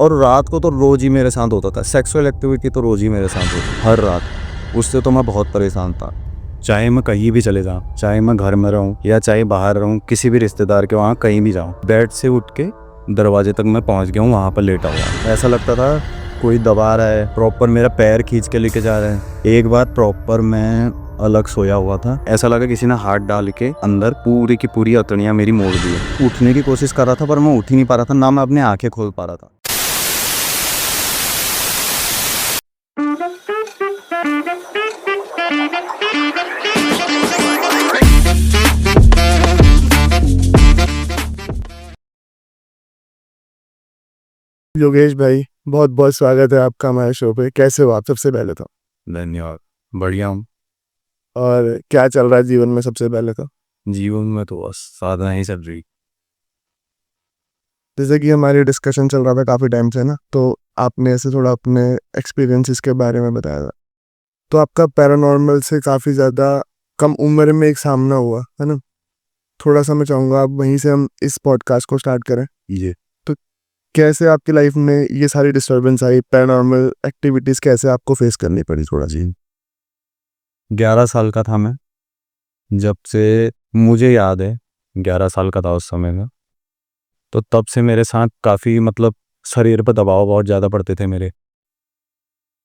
और रात को तो रोज ही मेरे साथ होता था, सेक्सुअल एक्टिविटी तो रोज ही मेरे साथ होती हर रात। उससे तो मैं बहुत परेशान था। चाहे मैं कहीं भी चले जाऊँ, चाहे मैं घर में रहूँ या चाहे बाहर रहूँ, किसी भी रिश्तेदार के वहाँ कहीं भी जाऊँ, बेड से उठ के दरवाजे तक मैं पहुँच गया हूँ, वहाँ पर लेटा हुआ। ऐसा लगता था कोई दबा रहा है, प्रॉपर मेरा पैर खींच के लेके जा रहे हैं। एक बार प्रॉपर मैं अलग सोया हुआ था, ऐसा लगा किसी ने हाथ डाल के अंदर पूरी की पूरी अतड़ियाँ मेरी मोड़ दी। उठने की कोशिश कर रहा था पर मैं उठ ही नहीं पा रहा था, ना मैं अपनी आंखें खोल पा रहा था। योगेश भाई, बहुत बहुत स्वागत है आपका हमारे शो पे। कैसे हो आप सबसे पहले तो? धन्यवाद, बढ़िया हूँ। और क्या चल रहा है जीवन में सबसे पहले तो? जीवन में तो बस साधना ही चल रही। जैसे कि हमारी डिस्कशन चल रहा था काफ़ी टाइम से ना, तो आपने ऐसे थोड़ा अपने एक्सपीरियंसेस के बारे में बताया था। तो आपका पैरानॉर्मल से काफ़ी ज़्यादा कम उम्र में एक सामना हुआ है ना। थोड़ा सा मैं चाहूँगा आप वहीं से हम इस पॉडकास्ट को स्टार्ट करें। ये तो कैसे आपकी लाइफ में ये सारी डिस्टर्बेंस आई, पैरानॉर्मल एक्टिविटीज़ कैसे आपको फेस करनी पड़ी? थोड़ा सी। 11 साल का था मैं, जब से मुझे याद है 11 साल का था उस समय में। तो तब से मेरे साथ काफ़ी शरीर पर दबाव बहुत ज़्यादा पड़ते थे मेरे।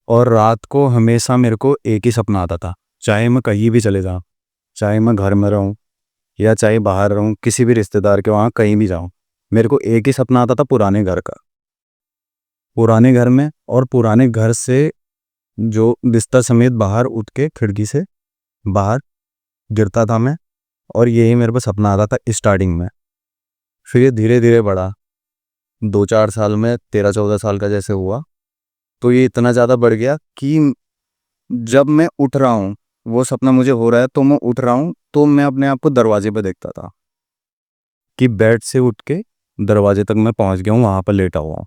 और रात को हमेशा मेरे को एक ही सपना आता था, चाहे मैं कहीं भी चले जाऊँ, चाहे मैं घर में रहूँ या चाहे बाहर रहूँ, किसी भी रिश्तेदार के वहाँ कहीं भी जाऊँ, मेरे को एक ही सपना आता था पुराने घर का। पुराने घर में और पुराने घर से जो बिस्तर समेत बाहर उठ के खिड़की से बाहर गिरता था मैं। और यही मेरे को सपना आता था स्टार्टिंग में। फिर ये धीरे धीरे बढ़ा, 2-4 साल में 13-14 साल का जैसे हुआ, तो ये इतना ज़्यादा बढ़ गया कि जब मैं उठ रहा हूँ, वो सपना मुझे हो रहा है तो मैं उठ रहा हूँ, तो मैं अपने आप को दरवाजे पे देखता था कि बेड से उठ के दरवाजे तक मैं पहुँच गया हूँ, वहाँ पर लेटा हुआ हूँ।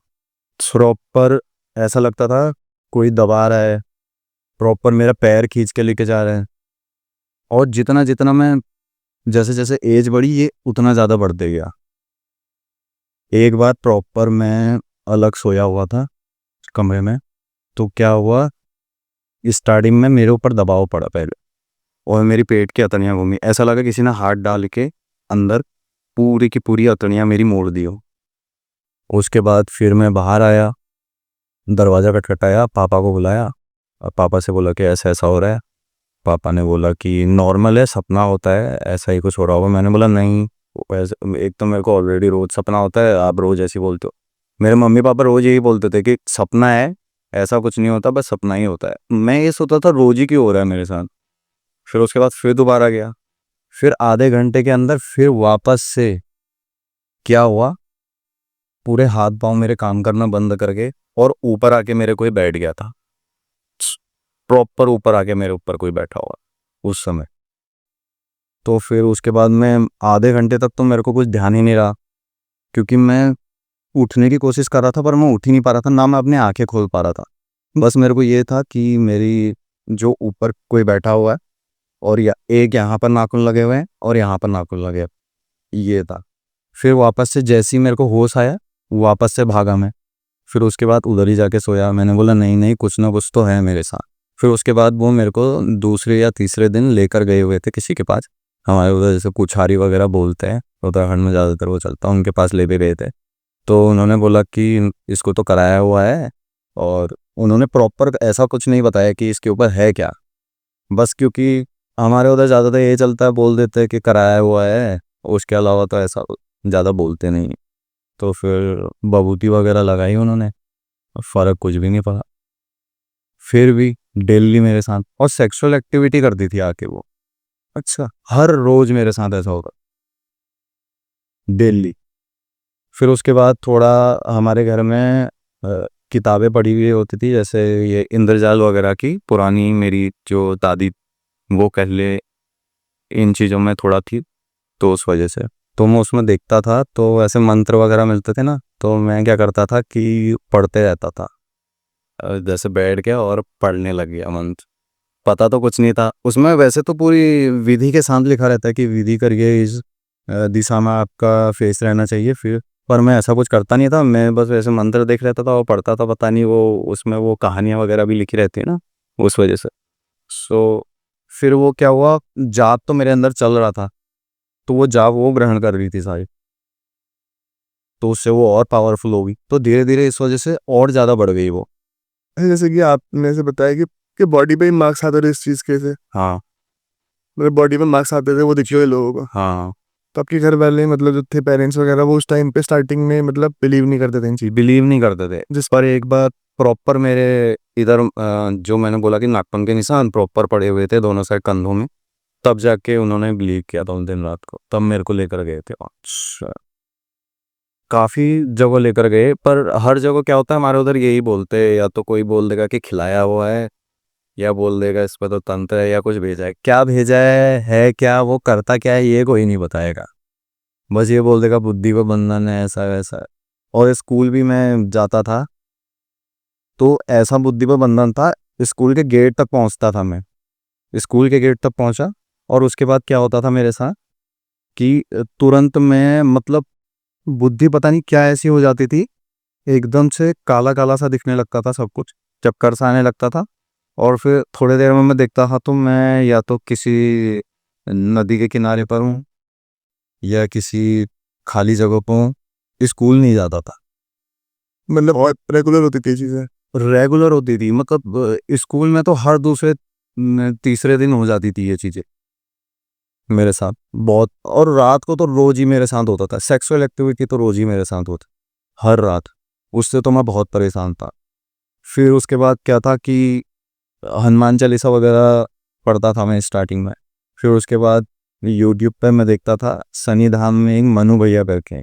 प्रॉपर ऐसा लगता था कोई दबा रहा है, प्रॉपर मेरा पैर खींच के लेके जा रहे हैं। और जितना जितना मैं जैसे जैसे एज बढ़ी, ये उतना ज़्यादा बढ़ते गया। एक बार प्रॉपर मैं अलग सोया हुआ था कमरे में, तो क्या हुआ, स्टार्टिंग में मेरे ऊपर दबाव पड़ा पहले और मेरी पेट की अतड़ियाँ घूमी। ऐसा लगा किसी ने हाथ डाल के अंदर पूरी की पूरी अतड़ियाँ मेरी मोड़ दी हो। उसके बाद फिर मैं बाहर आया, दरवाज़ा खटखटाया, पापा को बुलाया और पापा से बोला कि ऐसा ऐसा हो रहा है। पापा ने बोला कि नॉर्मल है, सपना होता है, ऐसा ही कुछ हो रहा होगा। मैंने बोला नहीं, एक तो मेरे को ऑलरेडी रोज़ सपना होता है, आप रोज़ ऐसे बोलते हो। मेरे मम्मी पापा रोज़ यही बोलते थे कि सपना है, ऐसा कुछ नहीं होता, बस सपना ही होता है। मैं ये सोचता था रोज़ ही क्यों हो रहा है मेरे साथ। फिर उसके बाद फिर दोबारा गया, फिर आधे घंटे के अंदर फिर वापस से क्या हुआ, पूरे हाथ पाँव मेरे काम करना बंद करके और ऊपर आके मेरे कोई बैठ गया था। प्रॉपर ऊपर आके मेरे ऊपर कोई बैठा हुआ उस समय। तो फिर उसके बाद मैं आधे घंटे तक तो मेरे को कुछ ध्यान ही नहीं रहा, क्योंकि मैं उठने की कोशिश कर रहा था पर मैं उठ ही नहीं पा रहा था, ना मैं अपनी आंखें खोल पा रहा था। बस मेरे को ये था कि मेरी जो ऊपर कोई बैठा हुआ है और एक यहाँ पर नाखून लगे हुए हैं और यहाँ पर नाखून लगे हैं, ये था। फिर वापस से जैसे ही मेरे को होश आया, वापस से भागा मैं। फिर उसके बाद उधर ही जाके सोया। मैंने बोला नहीं नहीं, कुछ ना कुछ तो है मेरे साथ। फिर उसके बाद वो मेरे को दूसरे या तीसरे दिन लेकर गए हुए थे किसी के पास, हमारे उधर जैसे कुछारी वगैरह बोलते हैं, उत्तराखंड में ज़्यादातर वो चलता है, उनके पास ले भी गए थे। तो उन्होंने बोला कि इसको तो कराया हुआ है, और उन्होंने प्रॉपर ऐसा कुछ नहीं बताया कि इसके ऊपर है क्या। बस क्योंकि हमारे उधर ज़्यादातर ये चलता है, बोल देते हैं कि कराया हुआ है, उसके अलावा तो ऐसा ज़्यादा बोलते नहीं। तो फिर बबूती वगैरह लगाई उन्होंने, फ़र्क कुछ भी नहीं पड़ा। फिर भी डेली मेरे साथ और सेक्सुअल एक्टिविटी करती थी आके वो। अच्छा, हर रोज़ मेरे साथ ऐसा होता, डेली। फिर उसके बाद थोड़ा हमारे घर में किताबें पढ़ी हुई होती थी, जैसे ये इंद्रजाल वगैरह की पुरानी, मेरी जो दादी वो कह ले, इन चीज़ों में थोड़ा थी, तो उस वजह से तो मैं उसमें देखता था। तो ऐसे मंत्र वगैरह मिलते थे ना, तो मैं क्या करता था कि पढ़ते रहता था। जैसे बैठ गया और पढ़ने लग गया मंत्र। पता तो कुछ नहीं था उसमें, वैसे तो पूरी विधि के साथ लिखा रहता है कि विधि करिए, इस दिशा में आपका फेस रहना चाहिए, फिर पर मैं ऐसा कुछ करता नहीं था, मैं बस ऐसे मंत्र देख लेता था और पढ़ता था, पता नहीं वो उसमें वो कहानियाँ वगैरह भी लिखी रहती है ना, उस वजह से। सो फिर वो क्या हुआ, जाप तो मेरे अंदर चल रहा था, तो वो जाप वो ग्रहण कर रही थी सारी, तो उससे वो और पावरफुल हो गई, तो धीरे धीरे इस वजह से और ज़्यादा बढ़ गई वो। जैसे कि आपने ऐसे बताया कि बॉडी पे ही मार्क्स आते थे इस चीज़ के से, हाँ मतलब बॉडी पे मार्क्स आते थे वो दिखे हुए लोगों को। हाँ, तो आपके घर वाले मतलब जो थे पेरेंट्स वगैरह वो उस टाइम पे स्टार्टिंग में मतलब बिलीव नहीं करते थे इन चीज़। बिलीव नहीं करते थे। जिस पर एक बार प्रॉपर मेरे इधर जो मैंने बोला कि नाखून के निशान प्रॉपर पड़े हुए थे दोनों साइड कंधों में, तब जाके उन्होंने बिलीव किया था उस दिन रात को, तब मेरे को लेकर गए थे वहाँ। अच्छा, काफ़ी जगह लेकर गए, पर हर जगह क्या होता है हमारे उधर यही बोलते हैं, या तो कोई बोल देगा कि खिलाया हुआ है, या बोल देगा इस पर तो तंत्र है, या कुछ भेजा है। क्या भेजा है क्या, वो करता क्या है ये कोई नहीं बताएगा, बस ये बोल देगा बुद्धि को बंधन है, ऐसा वैसा है। और स्कूल भी मैं जाता था, तो ऐसा बुद्धि पर बंधन था, स्कूल के गेट तक पहुंचता था मैं, स्कूल के गेट तक पहुंचा, और उसके बाद क्या होता था मेरे साथ कि तुरंत मैं मतलब बुद्धि पता नहीं क्या ऐसी हो जाती थी, एकदम से काला काला सा दिखने लगता था सब कुछ, चक्कर सा आने लगता था, और फिर थोड़ी देर में मैं देखता था तो मैं या तो किसी नदी के किनारे पर हूँ, या किसी खाली जगह पर हूँ, स्कूल नहीं जाता था। मतलब बहुत रेगुलर होती थी ये चीज़ें। रेगुलर होती थी, मतलब स्कूल में तो हर दूसरे तीसरे दिन हो जाती थी ये चीज़ें मेरे साथ बहुत। और रात को तो रोज ही मेरे साथ होता था, सेक्सुअल एक्टिविटी तो रोज ही मेरे साथ होती हर रात, उससे तो मैं बहुत परेशान था। फिर उसके बाद क्या था कि हनुमान चालीसा वगैरह पढ़ता था मैं स्टार्टिंग में। फिर उसके बाद यूट्यूब पे मैं देखता था, सनी धाम में एक मनु भैया करके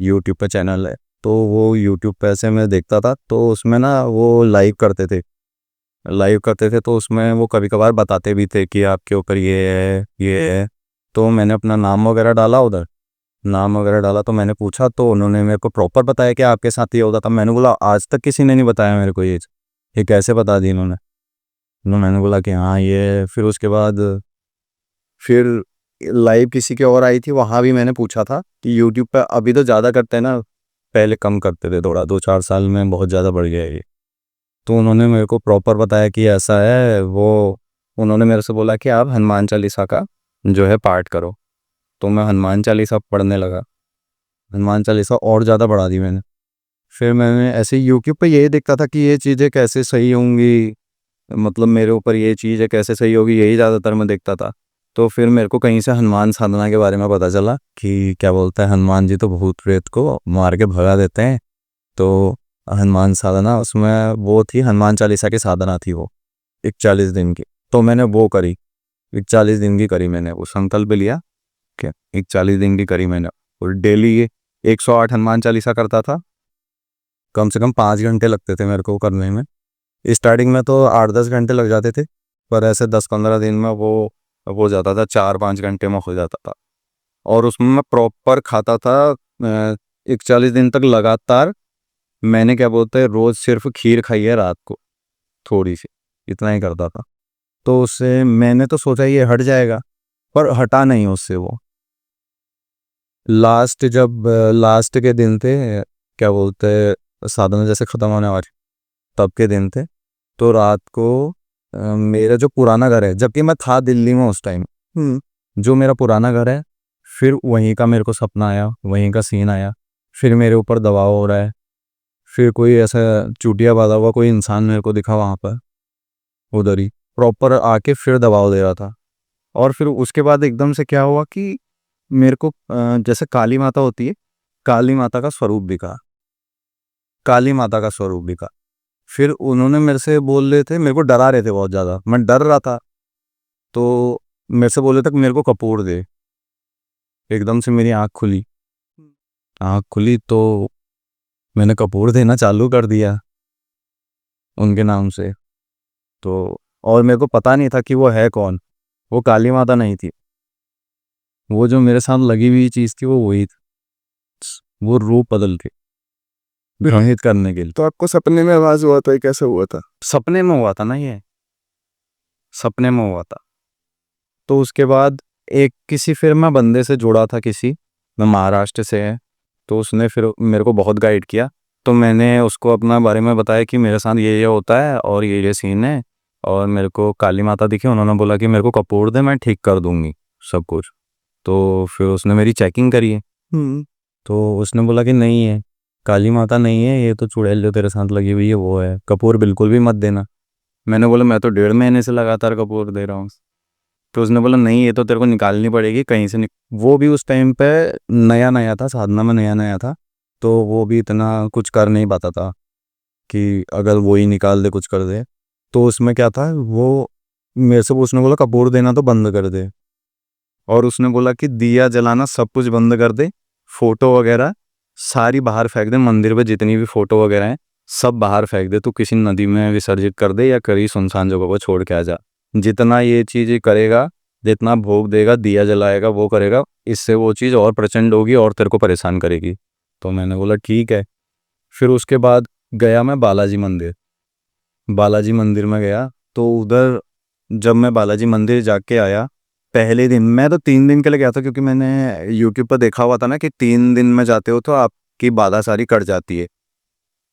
यूट्यूब पे चैनल है, तो वो यूट्यूब पे ऐसे मैं देखता था, तो उसमें ना वो लाइव करते थे, तो उसमें वो कभी कभार बताते भी थे कि आपके ऊपर ये है। तो मैंने अपना नाम वगैरह डाला उधर, नाम वगैरह डाला, तो मैंने पूछा, तो उन्होंने मेरे को प्रॉपर बताया कि आपके साथ ये होता था। मैंने बोला आज तक किसी ने नहीं बताया मेरे को ये कैसे बता दी इन्होंने। मैंने बोला कि हाँ ये। फिर उसके बाद फिर लाइव किसी के और आई थी, वहाँ भी मैंने पूछा था कि यूट्यूब पे अभी तो ज़्यादा करते हैं ना, पहले कम करते थे, थोड़ा 2-4 साल में बहुत ज़्यादा बढ़ गया है ये। तो उन्होंने मेरे को प्रॉपर बताया कि ऐसा है वो, उन्होंने मेरे से बोला कि आप हनुमान चालीसा का जो है पाठ करो, तो मैं हनुमान चालीसा पढ़ने लगा, हनुमान चालीसा और ज़्यादा बढ़ा दी मैंने। फिर मैंने ऐसे यूट्यूब पे यही देखता था कि ये चीज़ें कैसे सही होंगी, मतलब मेरे ऊपर ये चीज़ है कैसे सही होगी, यही ज़्यादातर मैं देखता था। तो फिर मेरे को कहीं से हनुमान साधना के बारे में पता चला कि क्या बोलता है, हनुमान जी तो भूत प्रेत को मार के भगा देते हैं, तो हनुमान साधना उसमें वो थी, हनुमान चालीसा की साधना थी वो 41 दिन की। तो मैंने वो करी, 41 दिन की करी मैंने, वो संकल्प लिया कि 41 दिन की करी मैंने, और डेली 108 हनुमान चालीसा करता था। कम से कम 5 घंटे लगते थे मेरे को करने में, स्टार्टिंग में तो 8-10 घंटे लग जाते थे, पर ऐसे 10-15 दिन में वो हो जाता था, 4-5 घंटे में हो जाता था। और उसमें मैं प्रॉपर खाता था 41 दिन तक लगातार। मैंने क्या बोलते हैं रोज सिर्फ खीर खाई है रात को, थोड़ी सी, इतना ही करता था। तो उससे मैंने तो सोचा ये हट जाएगा, पर हटा नहीं उससे वो। लास्ट के दिन थे, क्या बोलते हैं साधना जैसे ख़त्म होने वाली, तब के दिन थे। तो रात को मेरा जो पुराना घर है, जबकि मैं था दिल्ली में उस टाइम, जो मेरा पुराना घर है, फिर वहीं का मेरे को सपना आया, वहीं का सीन आया। फिर मेरे ऊपर दबाव हो रहा है, फिर कोई ऐसा चूटिया बांधा हुआ कोई इंसान मेरे को दिखा वहाँ पर, उधर ही प्रॉपर आके फिर दबाव दे रहा था। और फिर उसके बाद एकदम से क्या हुआ कि मेरे को जैसे काली माता होती है, काली माता का स्वरूप दिखा, काली माता का स्वरूप दिखा। फिर उन्होंने मेरे से बोल रहे थे, मेरे को डरा रहे थे बहुत ज़्यादा, मैं डर रहा था, तो मेरे से बोल रहे थे कि मेरे को कपूर दे। एकदम से मेरी आँख खुली तो मैंने कपूर देना चालू कर दिया उनके नाम से। तो और मेरे को पता नहीं था कि वो है कौन, वो काली माता नहीं थी, वो जो मेरे साथ लगी हुई चीज़ थी वो वही थी, वो रूप बदल के भ्रमित करने के लिए। तो आपको सपने में आवाज़ हुआ था, ये कैसे हुआ था? सपने में हुआ था ना ये, सपने में हुआ था। तो उसके बाद एक किसी फिर मैं बंदे से जुड़ा था, किसी, मैं महाराष्ट्र से है, तो उसने फिर मेरे को बहुत गाइड किया। तो मैंने उसको अपना बारे में बताया कि मेरे साथ ये होता है और ये सीन है, और मेरे को काली माता दिखी, उन्होंने बोला कि मेरे को कपूर दे, मैं ठीक कर दूंगी सब कुछ। तो फिर उसने मेरी चेकिंग करी है, तो उसने बोला कि नहीं है, काली माता नहीं है, ये तो चुड़ैल जो तेरे साथ लगी हुई है वो है, कपूर बिल्कुल भी मत देना। मैंने बोला मैं तो 1.5 महीने से लगातार कपूर दे रहा हूँ। तो उसने बोला नहीं, ये तो तेरे को निकालनी पड़ेगी कहीं से वो भी उस टाइम पे नया नया था, साधना में नया नया था, तो वो भी इतना कुछ कर नहीं पाता था कि अगर वो ही निकाल दे कुछ कर दे। तो उसमें क्या था, वो मेरे से उसने बोला कपूर देना तो बंद कर दे, और उसने बोला कि दिया जलाना सब कुछ बंद कर दे, फोटो वगैरह सारी बाहर फेंक दे, मंदिर पे जितनी भी फोटो वगैरह हैं सब बाहर फेंक दे, तू किसी नदी में विसर्जित कर दे या कहीं सुनसान जगह पर छोड़ के आ जा। जितना ये चीज़ करेगा, जितना भोग देगा, दिया जलाएगा, वो करेगा, इससे वो चीज़ और प्रचंड होगी और तेरे को परेशान करेगी। तो मैंने बोला ठीक है। फिर उसके बाद गया मैं बालाजी मंदिर। बालाजी मंदिर में गया तो उधर जब मैं बालाजी मंदिर जाके आया, पहले दिन मैं तो 3 दिन के लिए गया था, क्योंकि मैंने यूट्यूब पर देखा हुआ था ना कि 3 दिन में जाते हो तो आपकी बाधा सारी कट जाती है।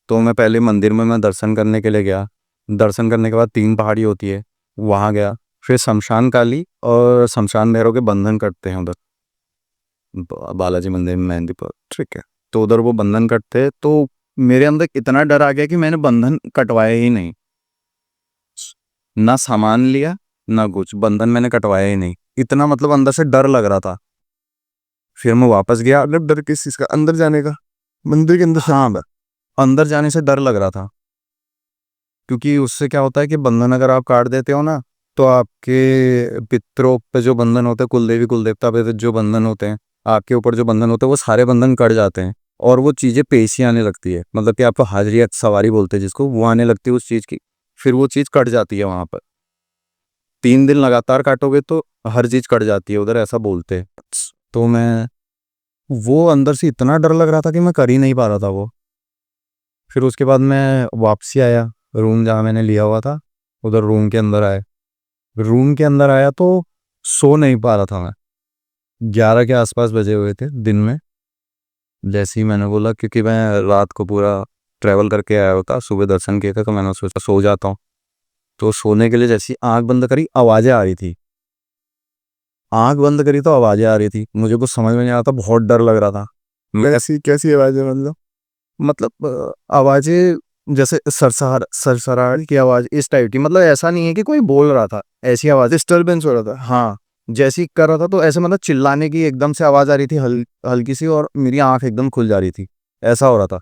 तो मैं पहले मंदिर में मैं दर्शन करने के लिए गया। दर्शन करने के बाद 3 पहाड़ी होती है, वहाँ गया। फिर शमशान काली और शमशान भैरव के बंधन कटते हैं उधर बालाजी मंदिर में, मेहंदीपुर, ठीक है। तो उधर वो बंधन कटते हैं, तो मेरे अंदर इतना डर आ गया कि मैंने बंधन कटवाया ही नहीं, ना सामान लिया ना कुछ, बंधन मैंने कटवाया ही नहीं, इतना मतलब अंदर से डर लग रहा था। फिर मैं वापस गया। मतलब डर किस चीज का, अंदर जाने का, मंदिर के अंदर? हाँ, अंदर जाने से डर लग रहा था, क्योंकि उससे क्या होता है कि बंधन अगर आप काट देते हो ना, तो आपके पितरों पे जो बंधन होते हैं, कुलदेवी कुलदेवता पे जो बंधन होते हैं, आपके ऊपर जो बंधन होते हैं, वो सारे बंधन कट जाते हैं, और वो चीज़ें पेशी आने लगती है, मतलब कि आपको हाजिरी सवारी बोलते हैं जिसको, वो आने लगती है उस चीज़ की। फिर वो चीज़ कट जाती है वहाँ पर। 3 दिन लगातार काटोगे तो हर चीज़ कट जाती है उधर, ऐसा बोलते हैं। तो मैं, वो अंदर से इतना डर लग रहा था कि मैं कर ही नहीं पा रहा था वो। फिर उसके बाद मैं वापसी आया रूम जहाँ मैंने लिया हुआ था, उधर रूम के अंदर आए। रूम के अंदर आया तो सो नहीं पा रहा था मैं। 11 के आसपास बजे हुए थे दिन में। जैसे ही मैंने बोला, क्योंकि मैं रात को पूरा ट्रैवल करके आया होता, सुबह दर्शन किए थे, तो मैंने सोचा सो जाता हूँ। तो सोने के लिए जैसी आंख बंद करी, आवाज़ें आ रही थी। आंख बंद करी तो आवाज़ें आ रही थी, मुझे कुछ समझ में नहीं आता, बहुत डर लग रहा था। ऐसी कैसी आवाज है मतलब? मतलब आवाज़ें जैसे सरसराहट की आवाज़, इस टाइप की, मतलब ऐसा नहीं है कि कोई बोल रहा था, ऐसी आवाज़ डिस्टर्बेंस हो रहा था? हाँ, जैसी कर रहा था, तो ऐसे मतलब चिल्लाने की एकदम से आवाज़ आ रही थी, हल्की सी, और मेरी आंख एकदम खुल जा रही थी, ऐसा हो रहा था।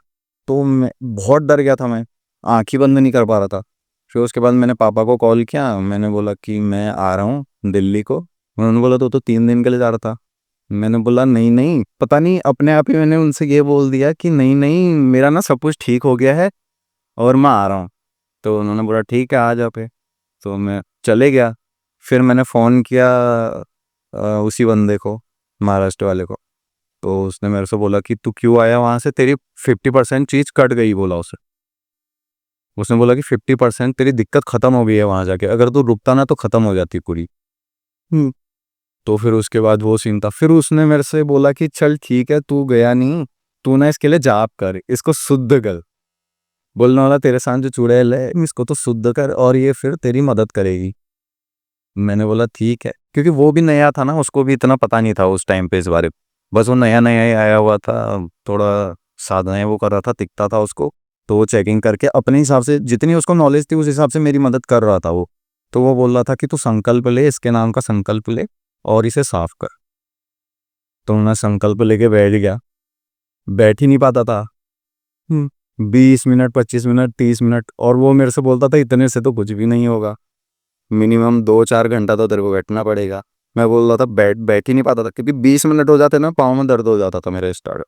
तो मैं बहुत डर गया था, मैं आँख ही बंद नहीं कर पा रहा था। फिर उसके बाद मैंने पापा को कॉल किया, मैंने बोला कि मैं आ रहा हूँ दिल्ली को। उन्होंने बोला तो 3 दिन के लिए जा रहा था। मैंने बोला नहीं नहीं, पता नहीं अपने आप ही मैंने उनसे ये बोल दिया कि नहीं नहीं, मेरा ना सब कुछ ठीक हो गया है और मैं आ रहा हूँ। तो उन्होंने बोला ठीक है, आ जा पे। तो मैं चले गया। फिर मैंने फ़ोन किया उसी बंदे को, महाराष्ट्र वाले को। तो उसने मेरे से बोला कि तू क्यों आया वहाँ से, तेरी 50% चीज़ कट गई, बोला उसे। उसने बोला कि 50% तेरी दिक्कत ख़त्म हो गई है वहाँ जाके, अगर तू रुकता ना तो ख़त्म हो जाती पूरी। हम्म। तो फिर उसके बाद वो सीन था। फिर उसने मेरे से बोला कि चल ठीक है, तू गया नहीं, तू ना इसके लिए जाप कर, इसको शुद्ध कर। बोलने वाला तेरे साथ जो चुड़ैल है, इसको तो शुद्ध कर और ये फिर तेरी मदद करेगी। मैंने बोला ठीक है, क्योंकि वो भी नया था ना, उसको भी इतना पता नहीं था उस टाइम पे इस बारे में। बस वो नया नया ही आया हुआ था, थोड़ा साधनाएं वो कर रहा था, दिखता था उसको। तो वो चेकिंग करके अपने हिसाब से, जितनी उसको नॉलेज थी उस हिसाब से मेरी मदद कर रहा था वो। तो वो बोल रहा था कि तू संकल्प ले, इसके नाम का संकल्प ले और इसे साफ कर। तो मैं संकल्प लेके बैठ गया, बैठ ही नहीं पाता था। 20 मिनट, 25 मिनट, 30 मिनट, और वो मेरे से बोलता था इतने से तो कुछ भी नहीं होगा, मिनिमम 2-4 घंटा तो तेरे को बैठना पड़ेगा। मैं बोल रहा था बैठ बैठ ही नहीं पाता था, क्योंकि 20 मिनट हो जाते ना, पाँव में दर्द हो जाता था मेरे स्टार्ट।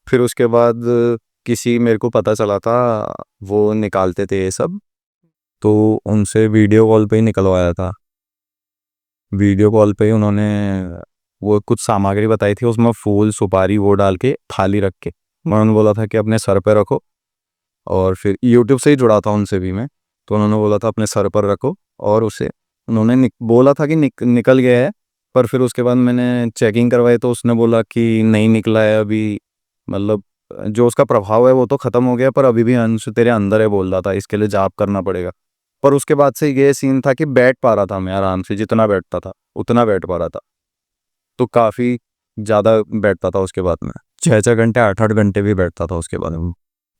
फिर उसके बाद किसी मेरे को पता चला था, वो निकालते थे ये सब, तो उनसे वीडियो कॉल पे ही निकलवाया था। वीडियो कॉल पे ही उन्होंने वो कुछ सामग्री बताई थी, उसमें फूल सुपारी वो डाल के थाली रख के उन्होंने बोला था कि अपने सर पे रखो। और फिर यूट्यूब से ही जुड़ा था उनसे भी मैं, तो उन्होंने बोला था अपने सर पर रखो, और उसे उन्होंने बोला था कि निकल गया है। पर फिर उसके बाद मैंने चेकिंग करवाई तो उसने बोला कि नहीं निकला है अभी, मतलब जो उसका प्रभाव है वो तो ख़त्म हो गया, पर अभी भी अंश तेरे अंदर है बोल रहा था, इसके लिए जाप करना पड़ेगा। पर उसके बाद से ये सीन था कि बैठ पा रहा था मैं आराम से, जितना बैठता था उतना बैठ पा रहा था। तो काफ़ी ज़्यादा बैठता था उसके बाद में, 6-6 घंटे 8-8 घंटे भी बैठता था उसके बाद में।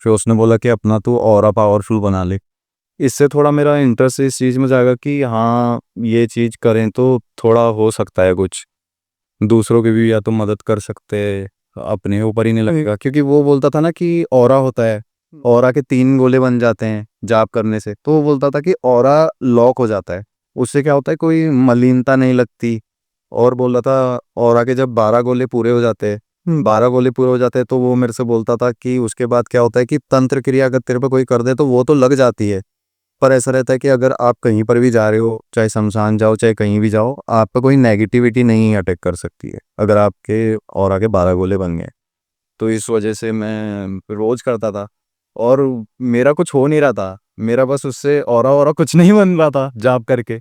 फिर उसने बोला कि अपना तू ऑरा पावरफुल बना ले। इससे थोड़ा मेरा इंटरेस्ट इस चीज़ में जाएगा कि हाँ, ये चीज़ करें तो थोड़ा हो सकता है कुछ, दूसरों की भी या तो मदद कर सकते हैं, अपने ऊपर ही नहीं लगेगा। क्योंकि वो बोलता था ना कि ऑरा होता है, ऑरा के 3 गोले बन जाते हैं जाप करने से। तो वो बोलता था कि ऑरा लॉक हो जाता है, उससे क्या होता है कोई मलिनता नहीं लगती। और बोल रहा था ऑरा के जब 12 गोले पूरे हो जाते हैं, 12 गोले पूरे हो जाते हैं, तो वो मेरे से बोलता था कि उसके बाद क्या होता है कि तंत्र क्रिया अगर तेरे पे कोई कर दे तो वो तो लग जाती है, पर ऐसा रहता है कि अगर आप कहीं पर भी जा रहे हो, चाहे शमशान जाओ चाहे कहीं भी जाओ, आप पे कोई नेगेटिविटी नहीं अटैक कर सकती है अगर आपके ऑरा के 12 गोले बन गए। तो इस वजह से मैं रोज करता था, और मेरा कुछ हो नहीं रहा था, मेरा बस उससे ऑरा ऑरा कुछ नहीं बन रहा था जाप करके,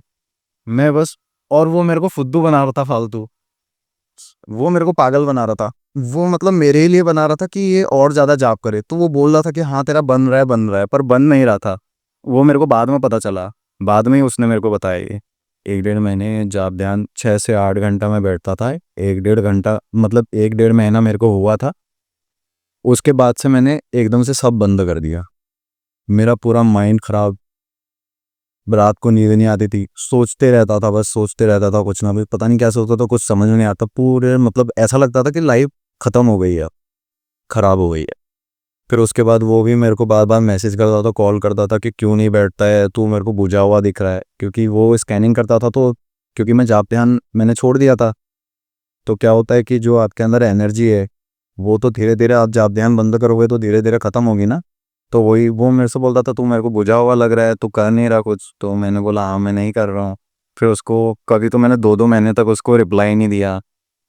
मैं बस, और वो मेरे को फुद्दू बना रहा था फालतू, वो मेरे को पागल बना रहा था। वो मतलब मेरे ही लिए बना रहा था कि ये और ज़्यादा जाप करे। तो वो बोल रहा था कि हाँ तेरा बन रहा है, पर बन नहीं रहा था। वो मेरे को बाद में पता चला, बाद में ही उसने मेरे को बताया ये। 1-1.5 महीने जाप ध्यान 6 से 8 घंटा मैं बैठता था, 1-1.5 घंटा, मतलब 1-1.5 महीना मेरे को हुआ था। उसके बाद से मैंने एकदम से सब बंद कर दिया। मेरा पूरा माइंड खराब, रात को नींद नहीं आती थी, सोचते रहता था, बस सोचते रहता था कुछ ना कुछ, पता नहीं क्या सोचता था, कुछ समझ में नहीं आता। पूरे मतलब ऐसा लगता था कि लाइफ खत्म हो गई है, खराब हो गई है। फिर उसके बाद वो भी मेरे को बार बार मैसेज करता था, कॉल करता था कि क्यों नहीं बैठता है तू, मेरे को बुझा हुआ दिख रहा है। क्योंकि वो स्कैनिंग करता था, तो क्योंकि मैं जाप ध्यान मैंने छोड़ दिया था, तो क्या होता है कि जो आपके अंदर एनर्जी है वो तो धीरे धीरे, आप जाप ध्यान बंद करोगे तो धीरे धीरे खत्म होगी ना। तो वही वो मेरे से बोलता था तू मेरे को बुझा हुआ लग रहा है, तू कर नहीं रहा कुछ। तो मैंने बोला हाँ मैं नहीं कर रहा हूँ। फिर उसको कभी तो मैंने 2-2 महीने तक उसको रिप्लाई नहीं दिया,